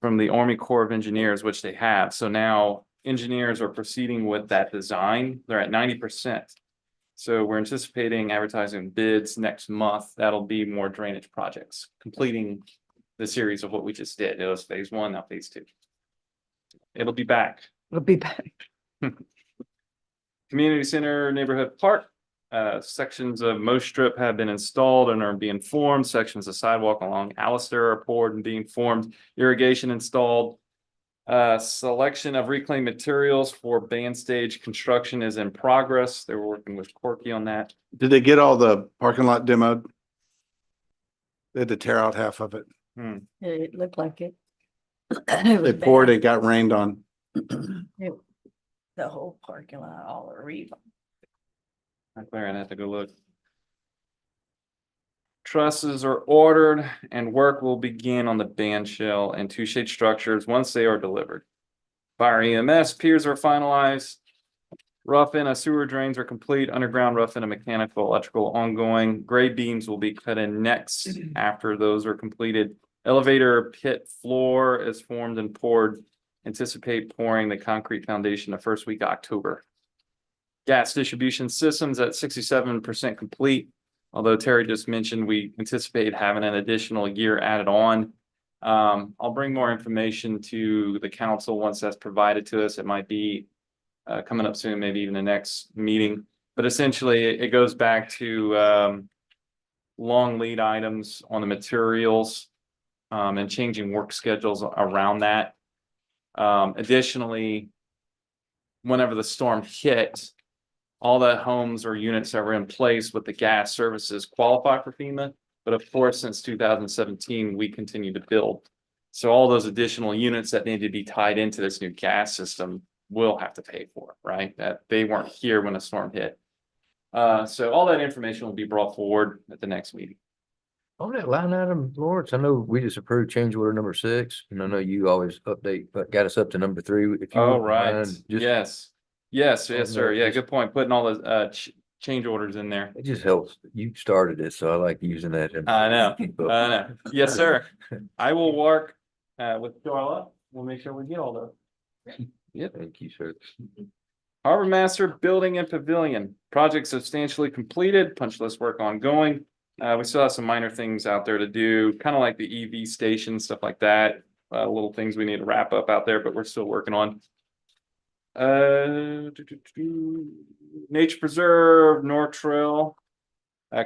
from the Army Corps of Engineers, which they have. So now engineers are proceeding with that design. They're at 90%. So we're anticipating advertising bids next month. That'll be more drainage projects, completing the series of what we just did. It was phase 1, now phase 2. It'll be back. It'll be back. Community Center Neighborhood Park. Sections of Most Strip have been installed and are being formed. Sections of sidewalk along Allister are poured and being formed. Irrigation installed. Selection of reclaimed materials for band stage construction is in progress. They were working with Corky on that. Did they get all the parking lot demoed? They had to tear out half of it. Yeah, it looked like it. They poured, it got rained on. The whole parking lot, all are revamped. Claire, I have to go look. Trusses are ordered and work will begin on the band shell and 2 shade structures once they are delivered. Fire EMS piers are finalized. Rough in sewer drains are complete. Underground rough in mechanical, electrical ongoing. Grade beams will be cut in next after those are completed. Elevator pit floor is formed and poured. Anticipate pouring the concrete foundation the first week of October. Gas distribution systems at 67% complete. Although Terry just mentioned we anticipate having an additional year added on. I'll bring more information to the council once that's provided to us. It might be coming up soon, maybe even the next meeting. But essentially, it goes back to long lead items on the materials and changing work schedules around that. Additionally, whenever the storm hit, all the homes or units that were in place with the gas services qualify for FEMA. But of course, since 2017, we continue to build. So all those additional units that need to be tied into this new gas system will have to pay for, right? That they weren't here when the storm hit. So all that information will be brought forward at the next meeting. On that line item, Lawrence, I know we just approved change order number 6, and I know you always update, but got us up to number 3. If you Oh, wouldn't right. mind, just- Yes, Oh, sir. no, Yeah, just- good point. Putting all the change orders in there. It just helps. You started it, so I like using that. I know. Keep up. I know. Yes, sir. I will work with Darla. We'll make sure we get all those. Yep. Thank you, sir. Harbor Master Building and Pavilion, project substantially completed, punch list work ongoing. We still have some minor things out there to do, kind of like the EV station, stuff like that. Little things we need to wrap up out there, but we're still working on. Nature Preserve, North Trail.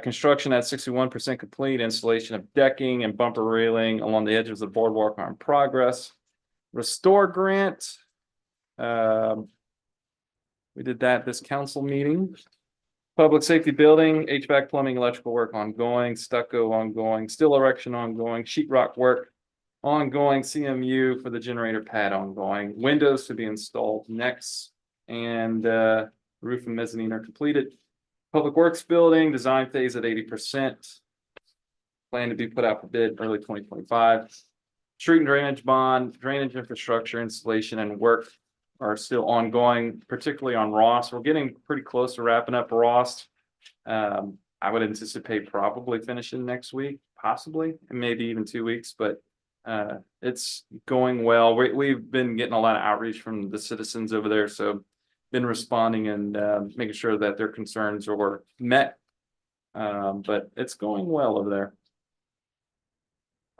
Construction at 61% complete, installation of decking and bumper railing along the edges of the boardwalk are in progress. Restore grant. We did that this council meeting. Public safety building, HVAC, plumbing, electrical work ongoing, stucco ongoing, steel erection ongoing, sheetrock work ongoing, CMU for the generator pad ongoing, windows to be installed next, and roof and mezzanine are completed. Public Works building, design phase at 80%. Plan to be put out for bid early 2025. Street and drainage bond, drainage infrastructure installation and work are still ongoing, particularly on Ross. We're getting pretty close to wrapping up Ross. I would anticipate probably finishing next week, possibly, and maybe even 2 weeks, but It's going well. We've been getting a lot of outreach from the citizens over there, so been responding and making sure that their concerns are met. But it's going well over there.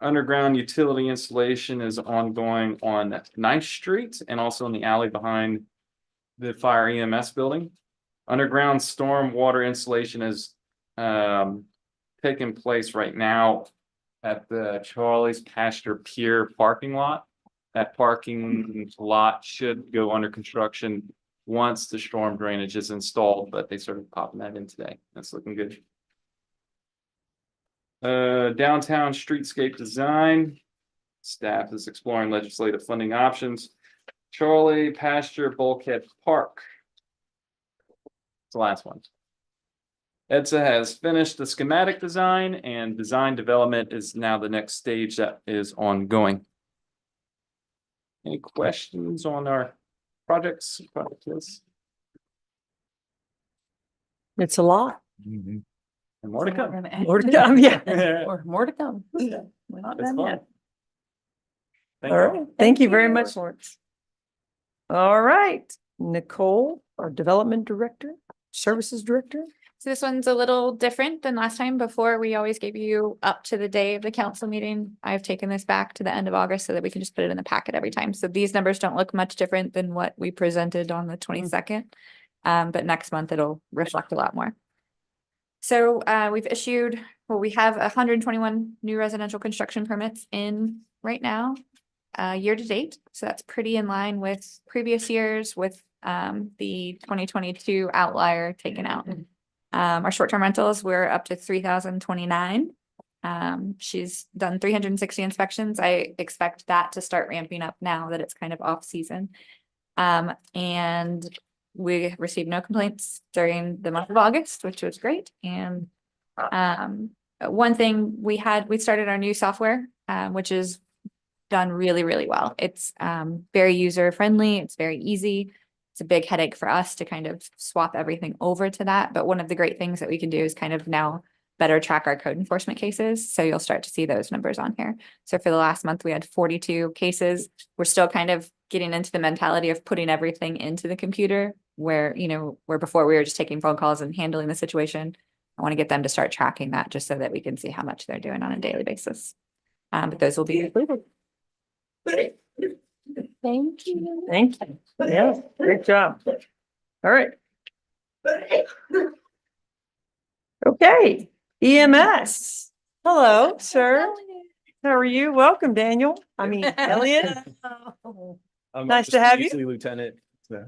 Underground utility installation is ongoing on 9th Street and also in the alley behind the fire EMS building. Underground storm water installation is taking place right now at the Charlie's Pasture Pier parking lot. That parking lot should go under construction once the storm drainage is installed, but they started popping that in today. That's looking good. Downtown streetscape design. Staff is exploring legislative funding options. Charlie Pasture Bulkhead Park. It's the last one. EDSA has finished the schematic design and design development is now the next stage that is ongoing. Any questions on our projects? It's a lot. And more to come. More to come, yeah. Or more to come. We're not It's done fun. yet. All right. Thank you very much, Lawrence. All right, Nicole, our Development Director, Services Director. So this one's a little different than last time. Before, we always gave you up to the day of the council meeting. I've taken this back to the end of August so that we can just put it in the packet every time. So these numbers don't look much different than what we presented on the 22nd. But next month it'll reflect a lot more. So we've issued, well, we have 121 new residential construction permits in right now, year to date. So that's pretty in line with previous years with the 2022 outlier taken out. Our short-term rentals, we're up to 3,029. She's done 360 inspections. I expect that to start ramping up now that it's kind of off season. And we received no complaints during the month of August, which was great. And one thing we started our new software, which is done really, really well. It's very user friendly. It's very easy. It's a big headache for us to kind of swap everything over to that. But one of the great things that we can do is kind of now better track our code enforcement cases. So you'll start to see those numbers on here. So for the last month, we had 42 cases. We're still kind of getting into the mentality of putting everything into the computer where before we were just taking phone calls and handling the situation. I want to get them to start tracking that just so that we can see how much they're doing on a daily basis. But those will be included. Thank you. Thank you. Yeah, great job. All right. Okay, EMS. Hello, sir. How are you? Welcome, Daniel. I mean, Elliot. Nice to have you. Lieutenant. So.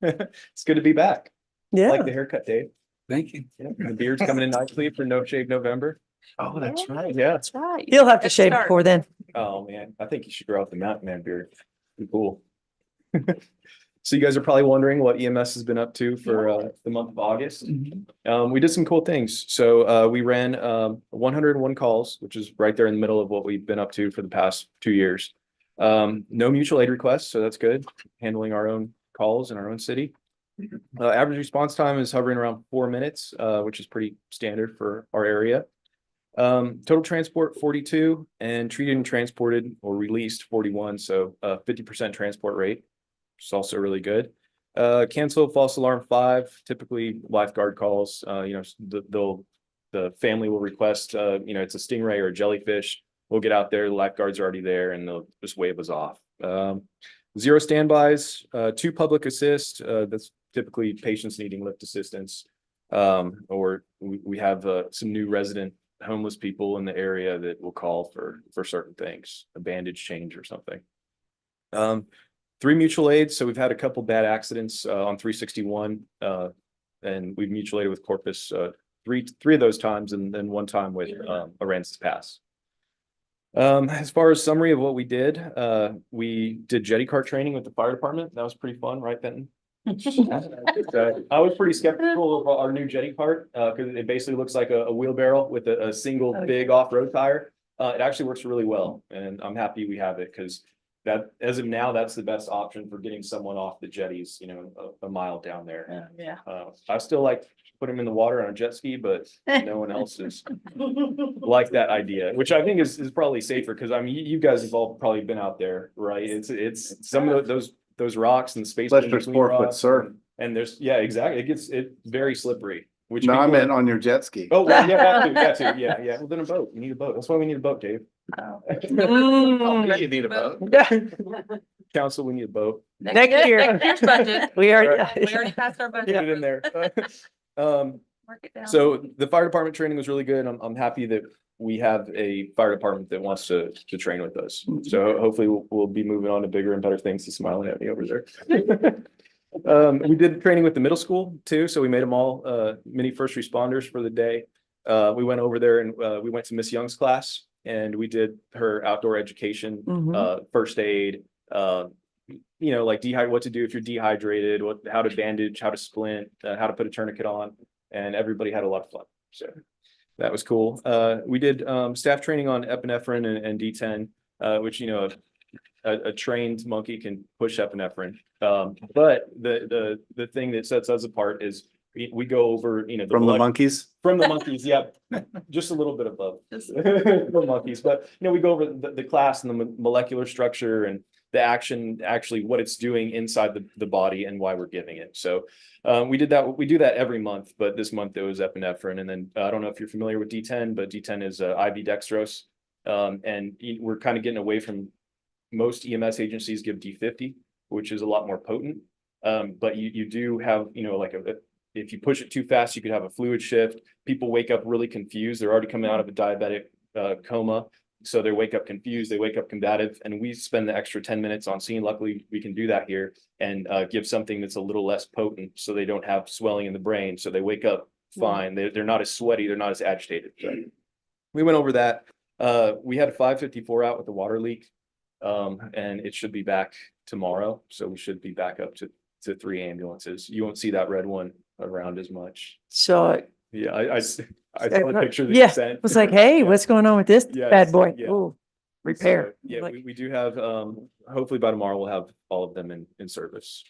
It's good to be back. Yeah. Like the haircut, Dave. Thank you. Yeah, the beard's coming in nicely for No Shave November. Oh, that's right. Yeah. That's right. He'll have to shave before then. Oh, man. I think you should grow out the mountain man beard. Pretty cool. So you guys are probably wondering what EMS has been up to for the month of August. We did some cool things. So we ran 101 calls, which is right there in the middle of what we've been up to for the past 2 years. No mutual aid requests, so that's good. Handling our own calls in our own city. Average response time is hovering around 4 minutes, which is pretty standard for our area. Total transport 42 and treated and transported or released 41. So 50% transport rate, which is also really good. Cancel false alarm 5, typically lifeguard calls. The family will request, it's a stingray or a jellyfish. We'll get out there, the lifeguards are already there and they'll just wave us off. 0 standbys, 2 public assist. That's typically patients needing lift assistance. Or we have some new resident homeless people in the area that will call for certain things, a bandage change or something. 3 mutual aids. So we've had a couple bad accidents on 361 and we've mutual aided with Corpus 3 of those times and then 1 time with Aransas Pass. As far as summary of what we did jetty cart training with the fire department. That was pretty fun, right, Benton? I was pretty skeptical of our new jetty cart because it basically looks like a wheelbarrow with a single big off-road tire. It actually works really well, and I'm happy we have it because that, as of now, that's the best option for getting someone off the jetties, a mile down there. Yeah. I still like put them in the water on a jet ski, but no one else is like that idea, which I think is probably safer, because I mean, you guys have all probably been out there, right? It's some of those rocks and the space. Unless there's between 4-foot rocks surf. And there's, yeah, exactly. It's very slippery, which. No, I people- meant on your jet ski. Oh, well, yeah, that too, yeah, yeah. Well, then a boat. You need a boat. That's why we need a boat, Dave. You need a boat. Council, we need a boat. Next year. Next year's budget. We We already. already passed our Put budget. it in there. Mark it down. So the fire department training was really good. I'm happy that we have a fire department that wants to train with us. So hopefully we'll be moving on to bigger and better things. He's smiling at me over there. We did training with the middle school too, so we made them all mini first responders for the day. We went over there and we went to Miss Young's class, and we did her outdoor education, first aid, like what to do if you're dehydrated, how to bandage, how to splint, how to put a tourniquet on, and everybody had a lot of fun. So that was cool. We did staff training on epinephrine and D10, which a trained monkey can push epinephrine. But the thing that sets us apart is we go over, From the monkeys? From the monkeys, yeah, just a little bit above the monkeys, but we go over the class and the molecular structure and the action, actually what it's doing inside the body and why we're giving it. So we do that every month, but this month it was epinephrine. And then I don't know if you're familiar with D10, but D10 is IV dextrose. And we're kind of getting away from, most EMS agencies give D50, which is a lot more potent. But you do have, if you push it too fast, you could have a fluid shift. People wake up really confused. They're already coming out of a diabetic coma. So they wake up confused, they wake up combative, and we spend the extra 10 minutes on scene. Luckily, we can do that here and give something that's a little less potent so they don't have swelling in the brain. So they wake up fine. They're not as sweaty, they're not as agitated. So we went over that. We had a 554 out with the water leak, and it should be back tomorrow. So we should be back up to 3 ambulances. You won't see that red one around as much. So. Yeah, I saw the picture that you Yeah, sent. it was like, hey, what's going on with this Yes, bad boy? yeah. Ooh, repair. So, yeah, Like- we do have, hopefully by tomorrow, we'll have all of them in service.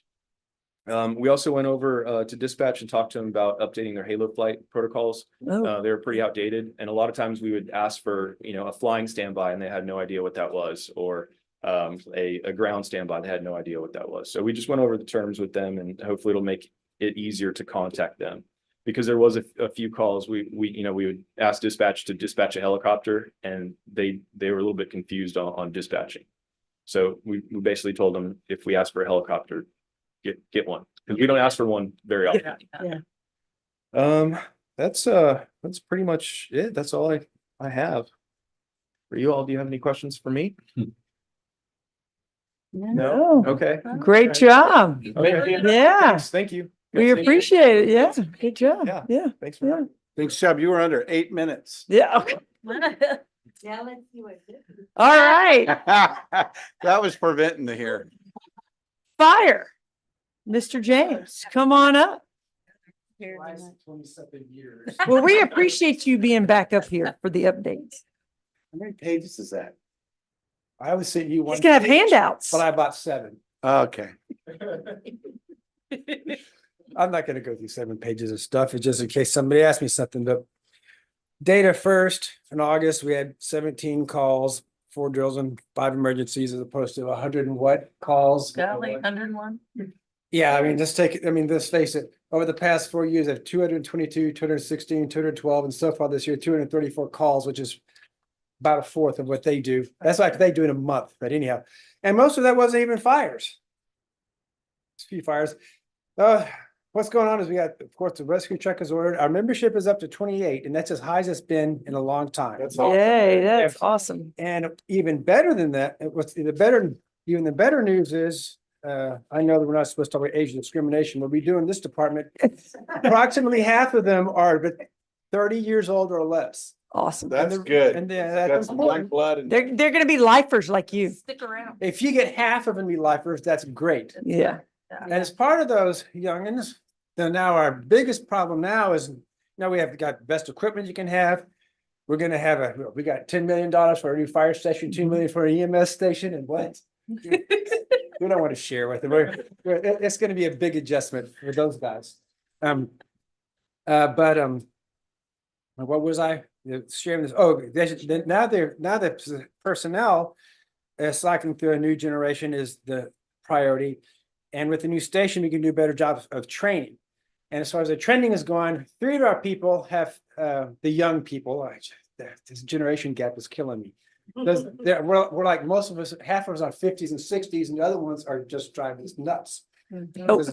We also went over to dispatch and talked to them about updating their Halo flight protocols. Oh. They were pretty outdated, and a lot of times we would ask for, a flying standby and they had no idea what that was, or a ground standby, they had no idea what that was. So we just went over the terms with them, and hopefully it'll make it easier to contact them. Because there was a few calls, we would ask dispatch to dispatch a helicopter, and they were a little bit confused on dispatching. So we basically told them, if we ask for a helicopter, get one, because we don't ask for one very often. Yeah. That's pretty much it. That's all I have. For you all, do you have any questions for me? No? Okay. Great job. Okay. Yeah. Thanks. Thank you. We appreciate it. Yeah, good job. Yeah. Yeah. Thanks for having me. Thanks, Chubb. You were under 8 minutes. Yeah, okay. Now let's see what. All right, That was preventing the hearing. fire. Mr. James, come on up. 27 years. Well, we appreciate you being back up here for the updates. How many pages is that? I was sent you one. He's gonna have page, handouts. But I bought 7. Okay. I'm not gonna go through 7 pages of stuff. It's just in case somebody asks me something, but data first, in August, we had 17 calls, 4 drills and 5 emergencies, as opposed to 100 and what calls? Golly, 101. Yeah, I mean, let's face it, over the past 4 years, I have 222, 216, 212, and so far this year, 234 calls, which is about a fourth of what they do. That's like they do in a month, but anyhow. And most of that wasn't even fires. It's a few fires. What's going on is we got, of course, the rescue truck is ordered. Our membership is up to 28, and that's as high as it's been in a long time. Yay, that's awesome. And even better than that, even the better news is, I know that we're not supposed to talk about age discrimination, but we do in this department. Approximately half of them are 30 years old or less. Awesome. That's good. And Got that's some black important. blood. And They're gonna be lifers like you. Stick around. If you get half of them to be lifers, that's great. Yeah. And as part of those youngins, then now our biggest problem now is, now we have got best equipment you can have. We're gonna have we got $10 million for a new fire station, 2 million for an EMS station, and what? We don't want to share with them. It's gonna be a big adjustment for those guys. What was I sharing this? Oh, now the personnel cycling through a new generation is the priority. And with the new station, we can do a better job of training. And as far as the training is going, 3 of our people have the young people. This generation gap is killing me. We're like most of us, half of us are 50s and 60s, and the other ones are just driving us nuts. Don't Don't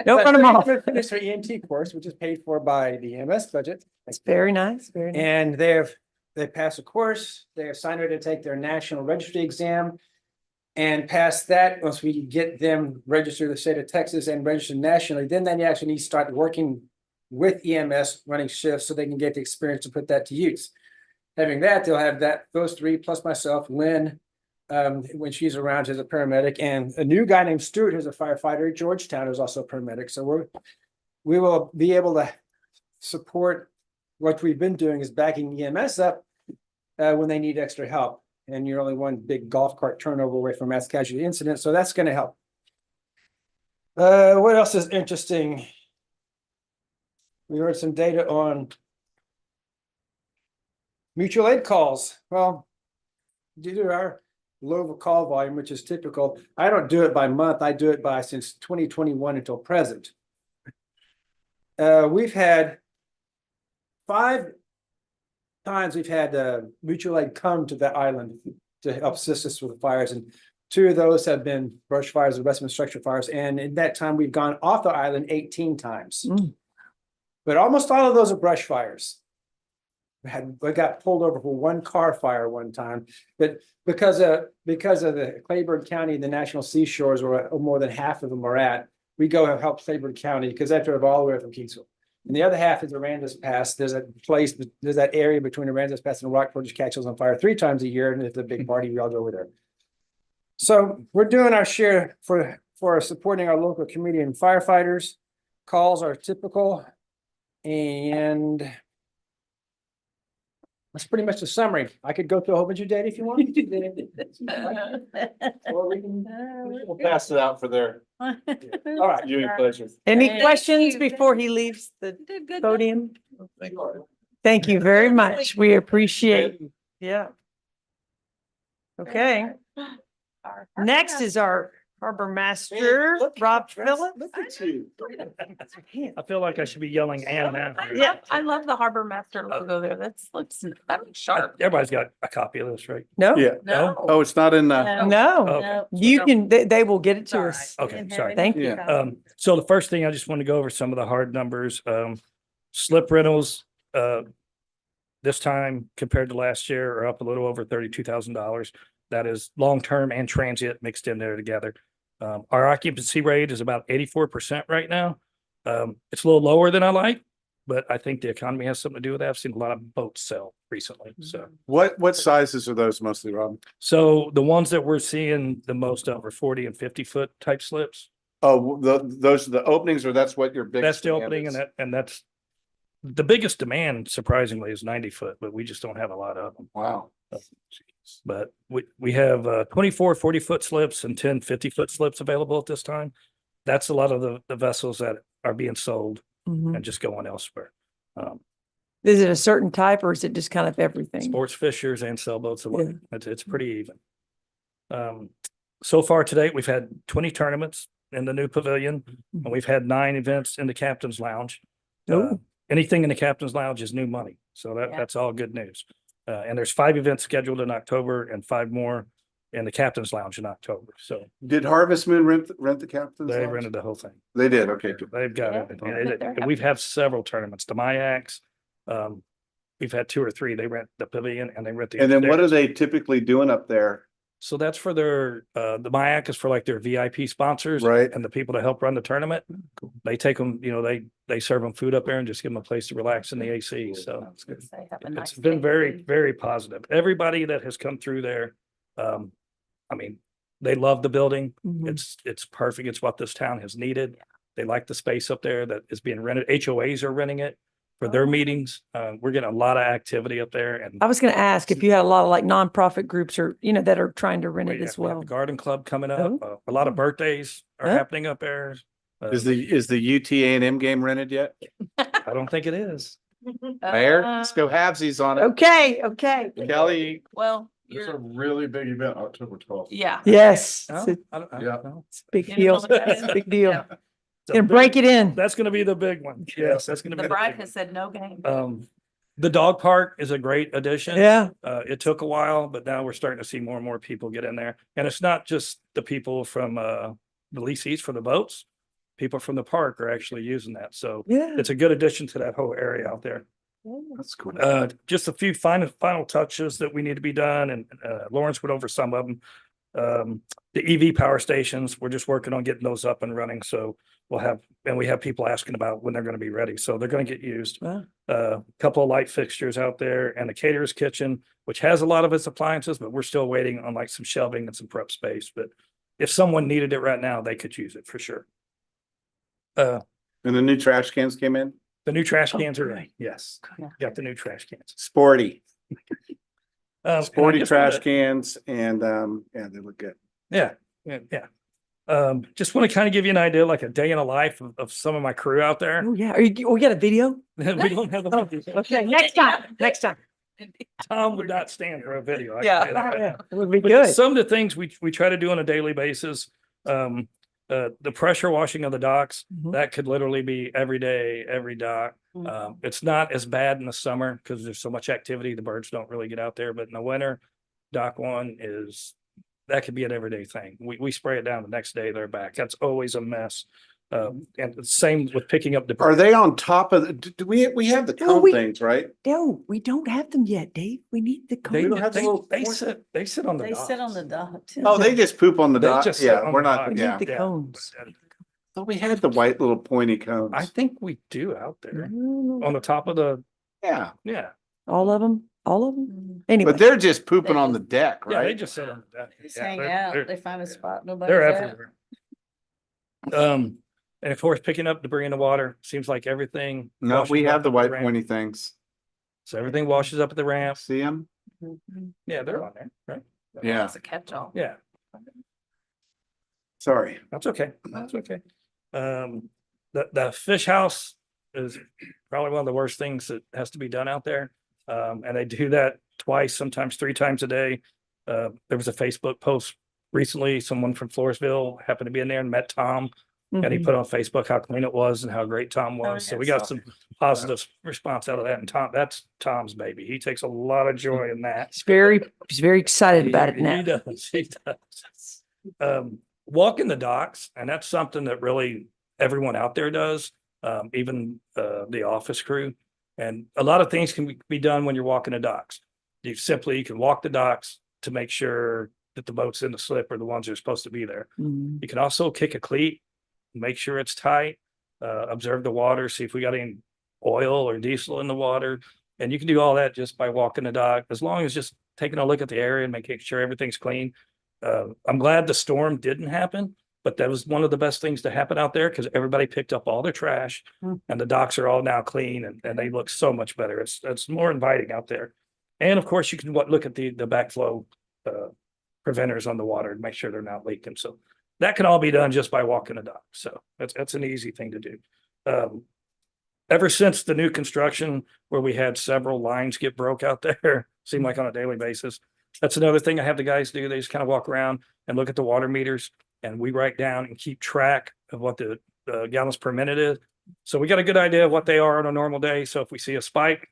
run them off. Finish their EMT course, which is paid for by the EMS budget. It's very nice, very nice. And they passed a course, they have signed ready to take their national registry exam. And past that, once we get them registered in the state of Texas and registered nationally, then they actually need to start working with EMS running shifts so they can get the experience to put that to use. Having that, they'll have those 3 plus myself, Lynn, when she's around as a paramedic, and a new guy named Stuart, who's a firefighter at Georgetown, who's also a paramedic. So we will be able to support what we've been doing is backing EMS up when they need extra help. And you're only one big golf cart turnover away from mass casualty incident, so that's going to help. What else is interesting? We heard some data on mutual aid calls. Well, due to our low call volume, which is typical, I don't do it by month. I do it by since 2021 until present. We've had 5 times we've had mutual aid come to the island to help assist us with the fires, and 2 of those have been brush fires and Westman structure fires. And in that time, we've gone off the island 18 times. But almost all of those are brush fires. We got pulled over for 1 car fire one time, but because of the Claiborne County, the National Seashores, where more than half of them are at, we go and help Claiborne County because they have to drive all the way from Kingsville. And the other half is Aransas Pass. There's that area between Aransas Pass and Rockport which catches on fire 3 times a year, and it's a big party. We all go over there. So we're doing our share for supporting our local community and firefighters. Calls are typical, and that's pretty much the summary. I could go through a whole bunch of data if you want. Or We'll pass it out for their all right. viewing pleasure. Any questions before he leaves the podium? Thank you very much. We appreciate, yeah. Okay. Next is our harbor master, Rob Phillips. Look at you. I feel like I should be yelling and now. Yeah, I love the harbor master logo there. That looks sharp. Everybody's got a copy of this, right? No, Yeah. No. Oh, it's not in the, no, Okay. you can, they will get it to us. Okay, sorry. Thank you. Yeah. So the first thing, I just want to go over some of the hard numbers. Slip rentals, this time compared to last year are up a little over $32,000. That is long-term and transient mixed in there together. Our occupancy rate is about 84% right now. It's a little lower than I like, but I think the economy has something to do with that. I've seen a lot of boats sell recently, so. what sizes are those mostly, Rob? So the ones that we're seeing the most of are 40 and 50-foot type slips. Oh, those are the openings, or that's what your biggest? That's the demand opening, is? and that's the biggest demand, surprisingly, is 90-foot, but we just don't have a lot of them. Wow. But we have 24 40-foot slips and 10 50-foot slips available at this time. That's a lot of the vessels that are being sold Mhm. and just going elsewhere. Is it a certain type or is it just kind of everything? Sports fishers and sailboats alike. It's pretty even. So far to date, we've had 20 tournaments in the new pavilion, and we've had 9 events in the captain's lounge. Oh. Anything in the captain's lounge is new money, so that's all good news. And there's 5 events scheduled in October and 5 more in the captain's lounge in October. So Did Harvest Moon rent the captain's they lounge? rented the whole thing. They did, okay. Good. They've got Yeah, everything. yeah, And they're we've had several tournaments, the Mayaks. We've had 2 or 3. They rent the pavilion and they rent the. And then what are upstairs. they typically doing up there? So that's for their, the Mayak is for like their VIP sponsors. Right. And the people that help run the tournament. They take them, they serve them food up there and just give them a place to relax in the AC. So it's been very, very positive. Everybody that has come through there, I mean, they love the building. It's perfect. It's what this town has needed. They like the space up there that is being rented. HOAs are renting it for their meetings. We're getting a lot of activity up there, and I was going to ask if you had a lot of like nonprofit groups or, that are trying to rent it as we have well. the garden club coming up. Oh. A lot of birthdays are Oh. happening up there. Is the UTA&M game rented yet? I don't think it is. Mayor, let's go halvesies on it. Okay, okay. Kelly. Well, It's a really big event, October 12th. yeah. Yes, No, it's I don't Yeah. know. a big You deal. know what that is? Big deal. Yeah. It's a Gonna big- break it in. That's gonna be the big one. Yes, that's gonna be. The the bride big has said no game. one. The dog park is a great addition. Yeah. It took a while, but now we're starting to see more and more people get in there. And it's not just the people from, the leasees for the boats. People from the park are actually using that. So Yeah. it's a good addition to that whole area out there. That's cool. Just a few final touches that we need to be done, and Lawrence went over some of them. The EV power stations, we're just working on getting those up and running, so we have people asking about when they're gonna be ready, so they're gonna get used. Wow. Couple of light fixtures out there and the caterer's kitchen, which has a lot of its appliances, but we're still waiting on like some shelving and some prep space, but if someone needed it right now, they could use it for sure. And the new trash cans came in? The new trash cans are ready, yes, got the new trash cans. Sporty. And I Sporty just trash wanna- cans and, yeah, they look good. Yeah. Just want to kind of give you an idea, like a day in a life of some of my crew out there. Oh, yeah. We got a video? We don't have the. Okay, next time, next time. Tom would not stand for a video. I can Yeah, say that right yeah, now. it would be But good. some of the things we try to do on a daily basis, the pressure washing of the docks, Mhm. that could literally be every day, every dock. It's not as bad in the summer because there's so much activity. The birds don't really get out there, but in the winter, dock one that could be an everyday thing. We spray it down the next day, they're back. That's always a mess. And the same with picking up debris. Are they on top of, do we have the No, cone things, right? No, we don't have them yet, Dave. We need the. They, don't have the they, little they point- sit on the They sit on docks. the dock too. Oh, they just poop on the They dock? just sit Yeah, on we're the not, dock. We yeah. need the cones. Thought we had the white little pointy cones. I think we do out there Mm, on the top of the, Yeah, yeah. All of them, all of them? Anyway. but they're just pooping on the deck, Yeah, they right? just sit on the deck. They just Yeah, hang they're- out, they're- they find a spot, nobody's They're at. everywhere. And of course, picking up debris in the water, seems like everything. No, washes we up have the at white ramp. pointy things. So everything washes up at the ramp. See them? Yeah, they're on there, right? Yeah, It's a catch-all. Yeah, sorry. that's okay. That's okay. The fish house is probably one of the worst things that has to be done out there. And they do that twice, sometimes 3 times a day. There was a Facebook post recently, someone from Floresville happened to be in there and met Tom. And he Mhm. put on Facebook how clean it was and how great Tom was. So we got yes. some positive response out of that. And that's Tom's baby. He takes a lot of joy in that. He's very excited about it He now. does, he does. Walking the docks, and that's something that really everyone out there does, even the office crew. And a lot of things can be done when you're walking the docks. You can walk the docks to make sure that the boats in the slip are the ones that are supposed to be there. Mhm. You can also kick a cleat, make sure it's tight, observe the water, see if we got any oil or diesel in the water. And you can do all that just by walking the dock, as long as just taking a look at the area and making sure everything's clean. I'm glad the storm didn't happen, but that was one of the best things to happen out there because everybody picked up all their trash and the docks are all now clean and they look so much better. It's more inviting out there. And of course, you can look at the backflow preventers on the water and make sure they're not leaking. So that can all be done just by walking the dock. So that's an easy thing to do. Ever since the new construction where we had several lines get broke out there, seemed like on a daily basis. That's another thing I have the guys do. They just kind of walk around and look at the water meters and we write down and keep track of what the gallons per minute is. So we got a good idea of what they are on a normal day. So if we see a spike,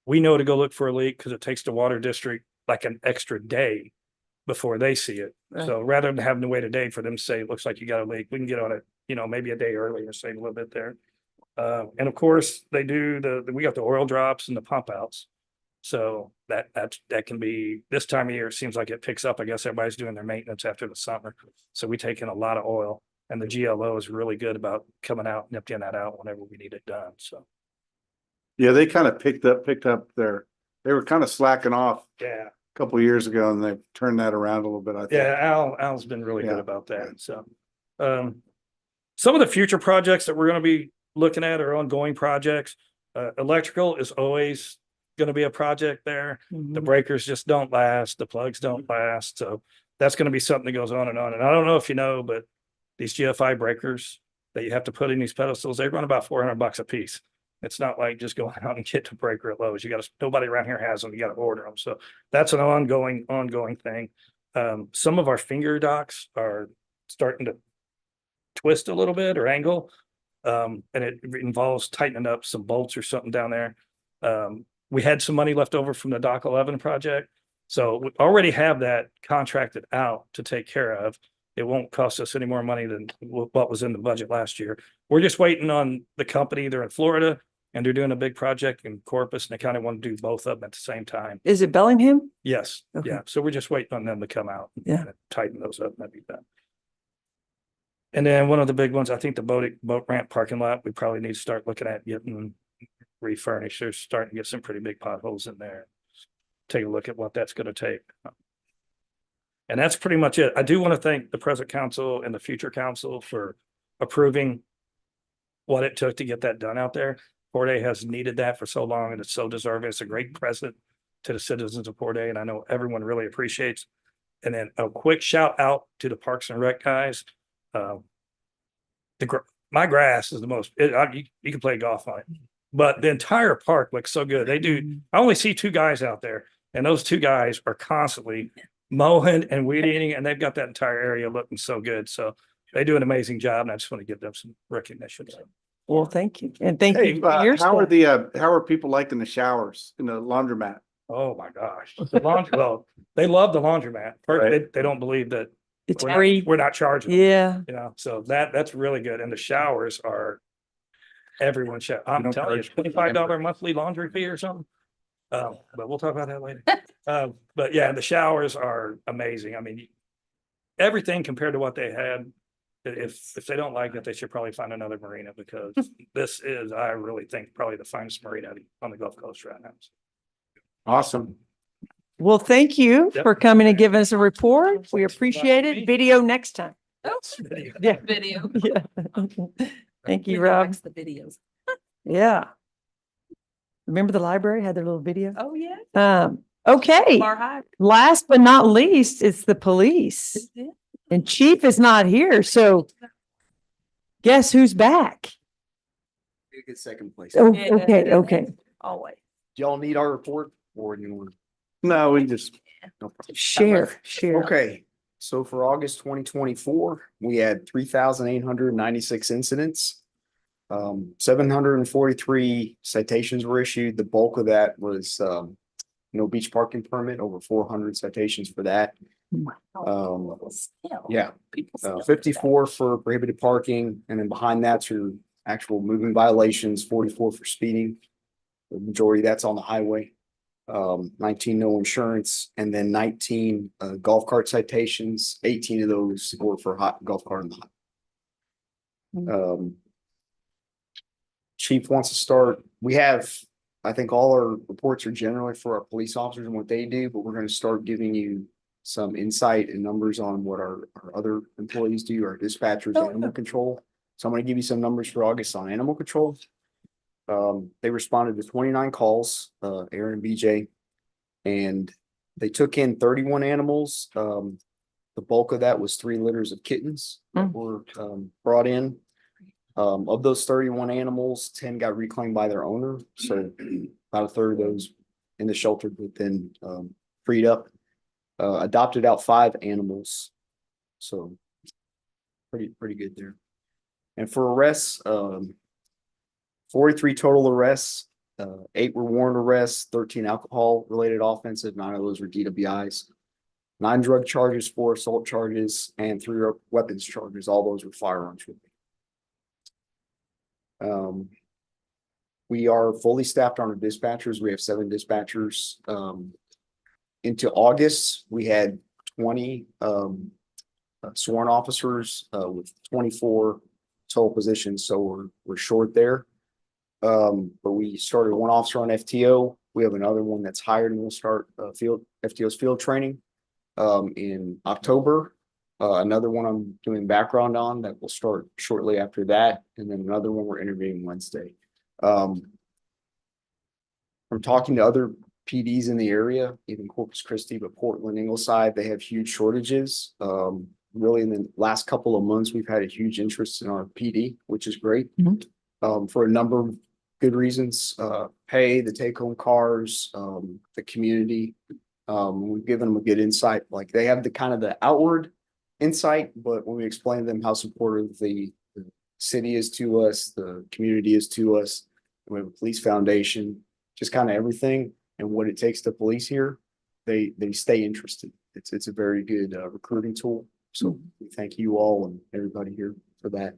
we know to go look for a leak because it takes the water district like an extra day before they see it. So rather than having to wait a day for them to say, it looks like you got a leak, we can get on it, maybe a day earlier, save a little bit there. And of course, they do we got the oil drops and the pump outs. So that can be this time of year, it seems like it picks up. I guess everybody's doing their maintenance after the summer. So we take in a lot of oil and the GLO is really good about coming out and emptying that out whenever we need it done. So, Yeah, they kind of picked up they were kind of slacking off yeah. a couple of years ago and they've turned that around a little bit, I think. Yeah, Al's been really good Yeah. about that. So, some of the future projects that we're going to be looking at are ongoing projects. Electrical is always going to be a project there. The breakers just don't last. The plugs don't last. So that's going to be something that goes on. And I don't know if you know, but these GFI breakers, that you have to put in these pedestals. They run about $400 a piece. It's not like just going out and get to Breaker at Lowe's. You gotta, nobody around here has them. You gotta order them. So that's an ongoing thing. Some of our finger docks are starting to twist a little bit or angle. And it involves tightening up some bolts or something down there. We had some money left over from the Dock 11 project. So we already have that contracted out to take care of. It won't cost us any more money than what was in the budget last year. We're just waiting on the company. They're in Florida and they're doing a big project in Corpus and they kind of want to do both of them at the same time. Is it Bellingham? Yes, Okay. yeah. So we're just waiting on them to come out. Yeah. And tighten those up and that'd be done. And then one of the big ones, I think the boat ramp parking lot, we probably need to start looking at getting refurnished. They're starting to get some pretty big potholes in there. Take a look at what that's gonna take. And that's pretty much it. I do want to thank the present council and the future council for approving what it took to get that done out there. Port A has needed that for so long and it's so deserving. It's a great present to the citizens of Port A and I know everyone really appreciates. And then a quick shout out to the Parks and Rec guys. My grass is the most, you can play golf on it, but the entire park looks so good. They do, I only see 2 guys out there and those 2 guys are constantly mowing and weed eating and they've got that entire area looking so good. So they do an amazing job and I just want to give them some recognition. So. Well, thank you. And thank Hey, you. for your how are staff. how are people liking the showers in the laundromat? Oh my gosh. The laundry, well, they love the laundromat. First, Right. they don't believe that It's we're free. we're not charging them, Yeah. you know, so that's really good. And the showers are everyone I'm don't telling you, charge $25 monthly laundry fee or something. But we'll talk about that later. But yeah, the showers are amazing. I mean, everything compared to what they had. If they don't like it, they should probably find another marina because this is, I really think, probably the finest marina on the Gulf Coast right now. Awesome. Well, thank you Yep. for coming and giving us a report. We appreciate it. Video next time. Video. Yeah. Video. Yeah. Thank you, Rob. The videos. Yeah. Remember the library had their little video? Oh, yeah. Okay. Bar High. Last but not least, it's the police. And Chief is not here, so guess who's back? Get second place. Oh, okay. Always. Do y'all need our report or you want? No, we just, No problem. Share. Okay, so for August 2024, we had 3,896 incidents. 743 citations were issued. The bulk of that was no beach parking permit, over 400 citations for that. Yeah, 54 for prohibited parking, and then behind that's your actual moving violations, 44 for speeding. The majority that's on the highway. 19 no insurance, and then 19 golf cart citations. 18 of those were for hot golf cart in the hot. Chief wants to start. We have, I think all our reports are generally for our police officers and what they do, but we're going to start giving you some insight and numbers on what our other employees do, our dispatchers, animal control. So I'm going to give you some numbers for August on animal control. They responded to 29 calls, Aaron and BJ, and they took in 31 animals. The bulk of that was 3 litters of kittens that were brought in. Of those 31 animals, 10 got reclaimed by their owner. So about a third of those in the shelter have been freed up. Adopted out 5 animals. So pretty good there. And for arrests, 43 total arrests, 8 were warrant arrests, 13 alcohol related offensive, 9 of those were DWIs, 9 drug charges, 4 assault charges, and 3 weapons charges. All those were firearms. We are fully staffed on our dispatchers. We have 7 dispatchers. Into August, we had 20 sworn officers with 24 total positions. So we're short there. But we started 1 officer on FTO. We have another one that's hired and we'll start FTO's field training in October. Another one I'm doing background on that will start shortly after that. And then another one we're interviewing Wednesday. From talking to other PDs in the area, even Corpus Christi, but Portland, Ingleside, they have huge shortages. really in the last couple of months, we've had a huge interest in our PD, which is great. Mhm. For a number of good reasons, pay, the take home cars, the community. We've given them a good insight, like they have the kind of the outward insight, but when we explain to them how supportive the city is to us, the community is to us, and we have a police foundation, just kind of everything and what it takes to police here, they stay interested. It's a very good recruiting tool. So we thank you all and everybody here for that.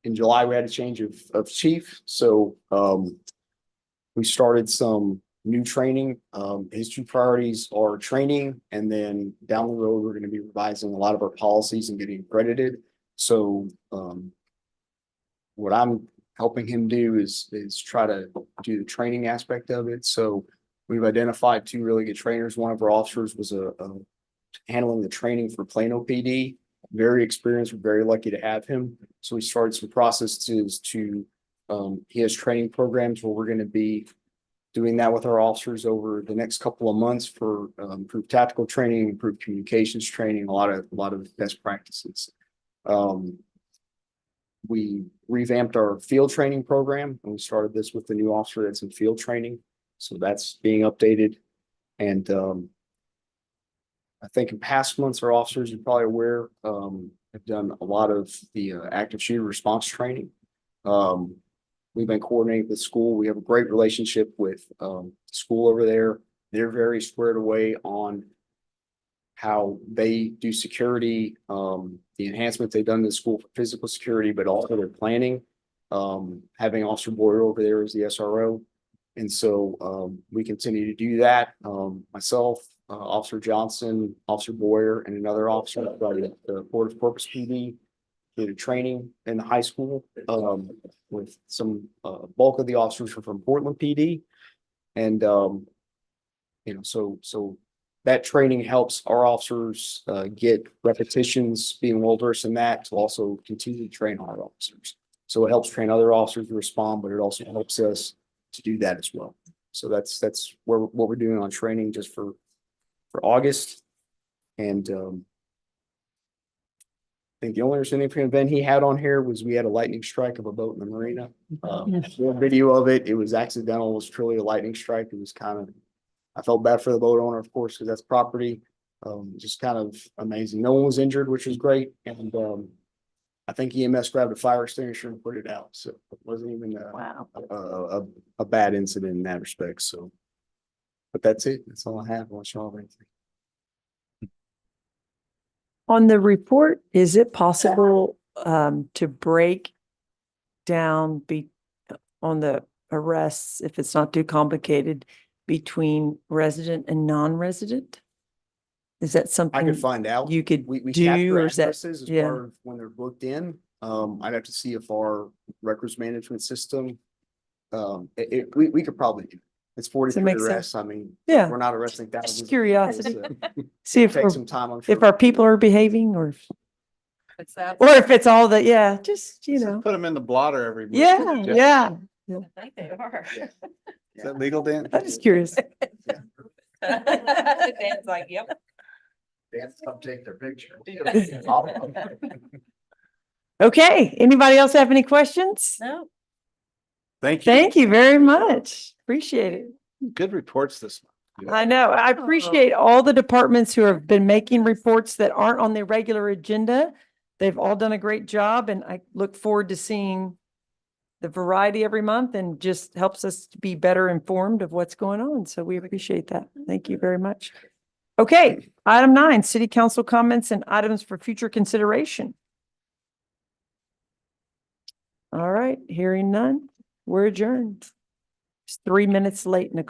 In July, we had a change of chief, so we started some new training. His two priorities are training, and then down the road, we're going to be revising a lot of our policies and getting accredited. So what I'm helping him do is try to do the training aspect of it. So we've identified two really good trainers. One of our officers was handling the training for Plano PD. Very experienced. We're very lucky to have him. So we started some processes to, he has training programs where we're going to be doing that with our officers over the next couple of months for improved tactical training, improved communications training, a lot of best practices. We revamped our field training program, and we started this with the new officer that's in field training. So that's being updated. And I think in past months, our officers, you're probably aware, have done a lot of the active shooter response training. We've been coordinating with school. We have a great relationship with school over there. They're very squared away on how they do security, the enhancements they've done in the school for physical security, but also their planning. Having Officer Boyer over there as the SRO. And so we continue to do that. Myself, Officer Johnson, Officer Boyer, and another officer at the Port of Corpus PD did a training in the high school with some bulk of the officers are from Portland PD. And so that training helps our officers get repetitions, being well versed in that, to also continue to train our officers. So it helps train other officers to respond, but it also helps us to do that as well. So that's what we're doing on training just for August. And I think the only significant event he had on here was we had a lightning strike of a boat in the marina. Video of it. It was accidental. It was truly a lightning strike. It was kind of, I felt bad for the boat owner, of course, because that's property. Just kind of amazing. No one was injured, which was great. And I think EMS grabbed a fire extinguisher and put it out. So it wasn't even a bad incident in that respect. So, but that's it. That's all I have. Unless y'all have anything. On the report, is it possible to break down on the arrests, if it's not too complicated, between resident and non-resident? Is that something I could find out. you could we do, capture or is that, addresses as yeah, part of when they're booked in. I'd have to see if our records management system, we could probably do. It's Does it 43 make sense? arrests. I mean, Yeah. we're not arresting thousands. Just of curiosity. people, so See if take we're- some time, I'm if sure. our people are behaving, or if it's all that, yeah, just, know. Put them in the blotter every. month. Yeah. I think they are. Is that legal, Dan? I'm just curious. Dan's like, yep. They have to come take their picture. Okay, anybody else have any questions? No. Thank you. Thank you very much. Appreciate it. Good reports this month. I know. I appreciate all the departments who have been making reports that aren't on the regular agenda. They've all done a great job, and I look forward to seeing the variety every month, and just helps us to be better informed of what's going on. So we appreciate that. Thank you very much. Okay, item 9, city council comments and items for future consideration. All right, hearing none, we're adjourned. It's 3 minutes late, Nicole.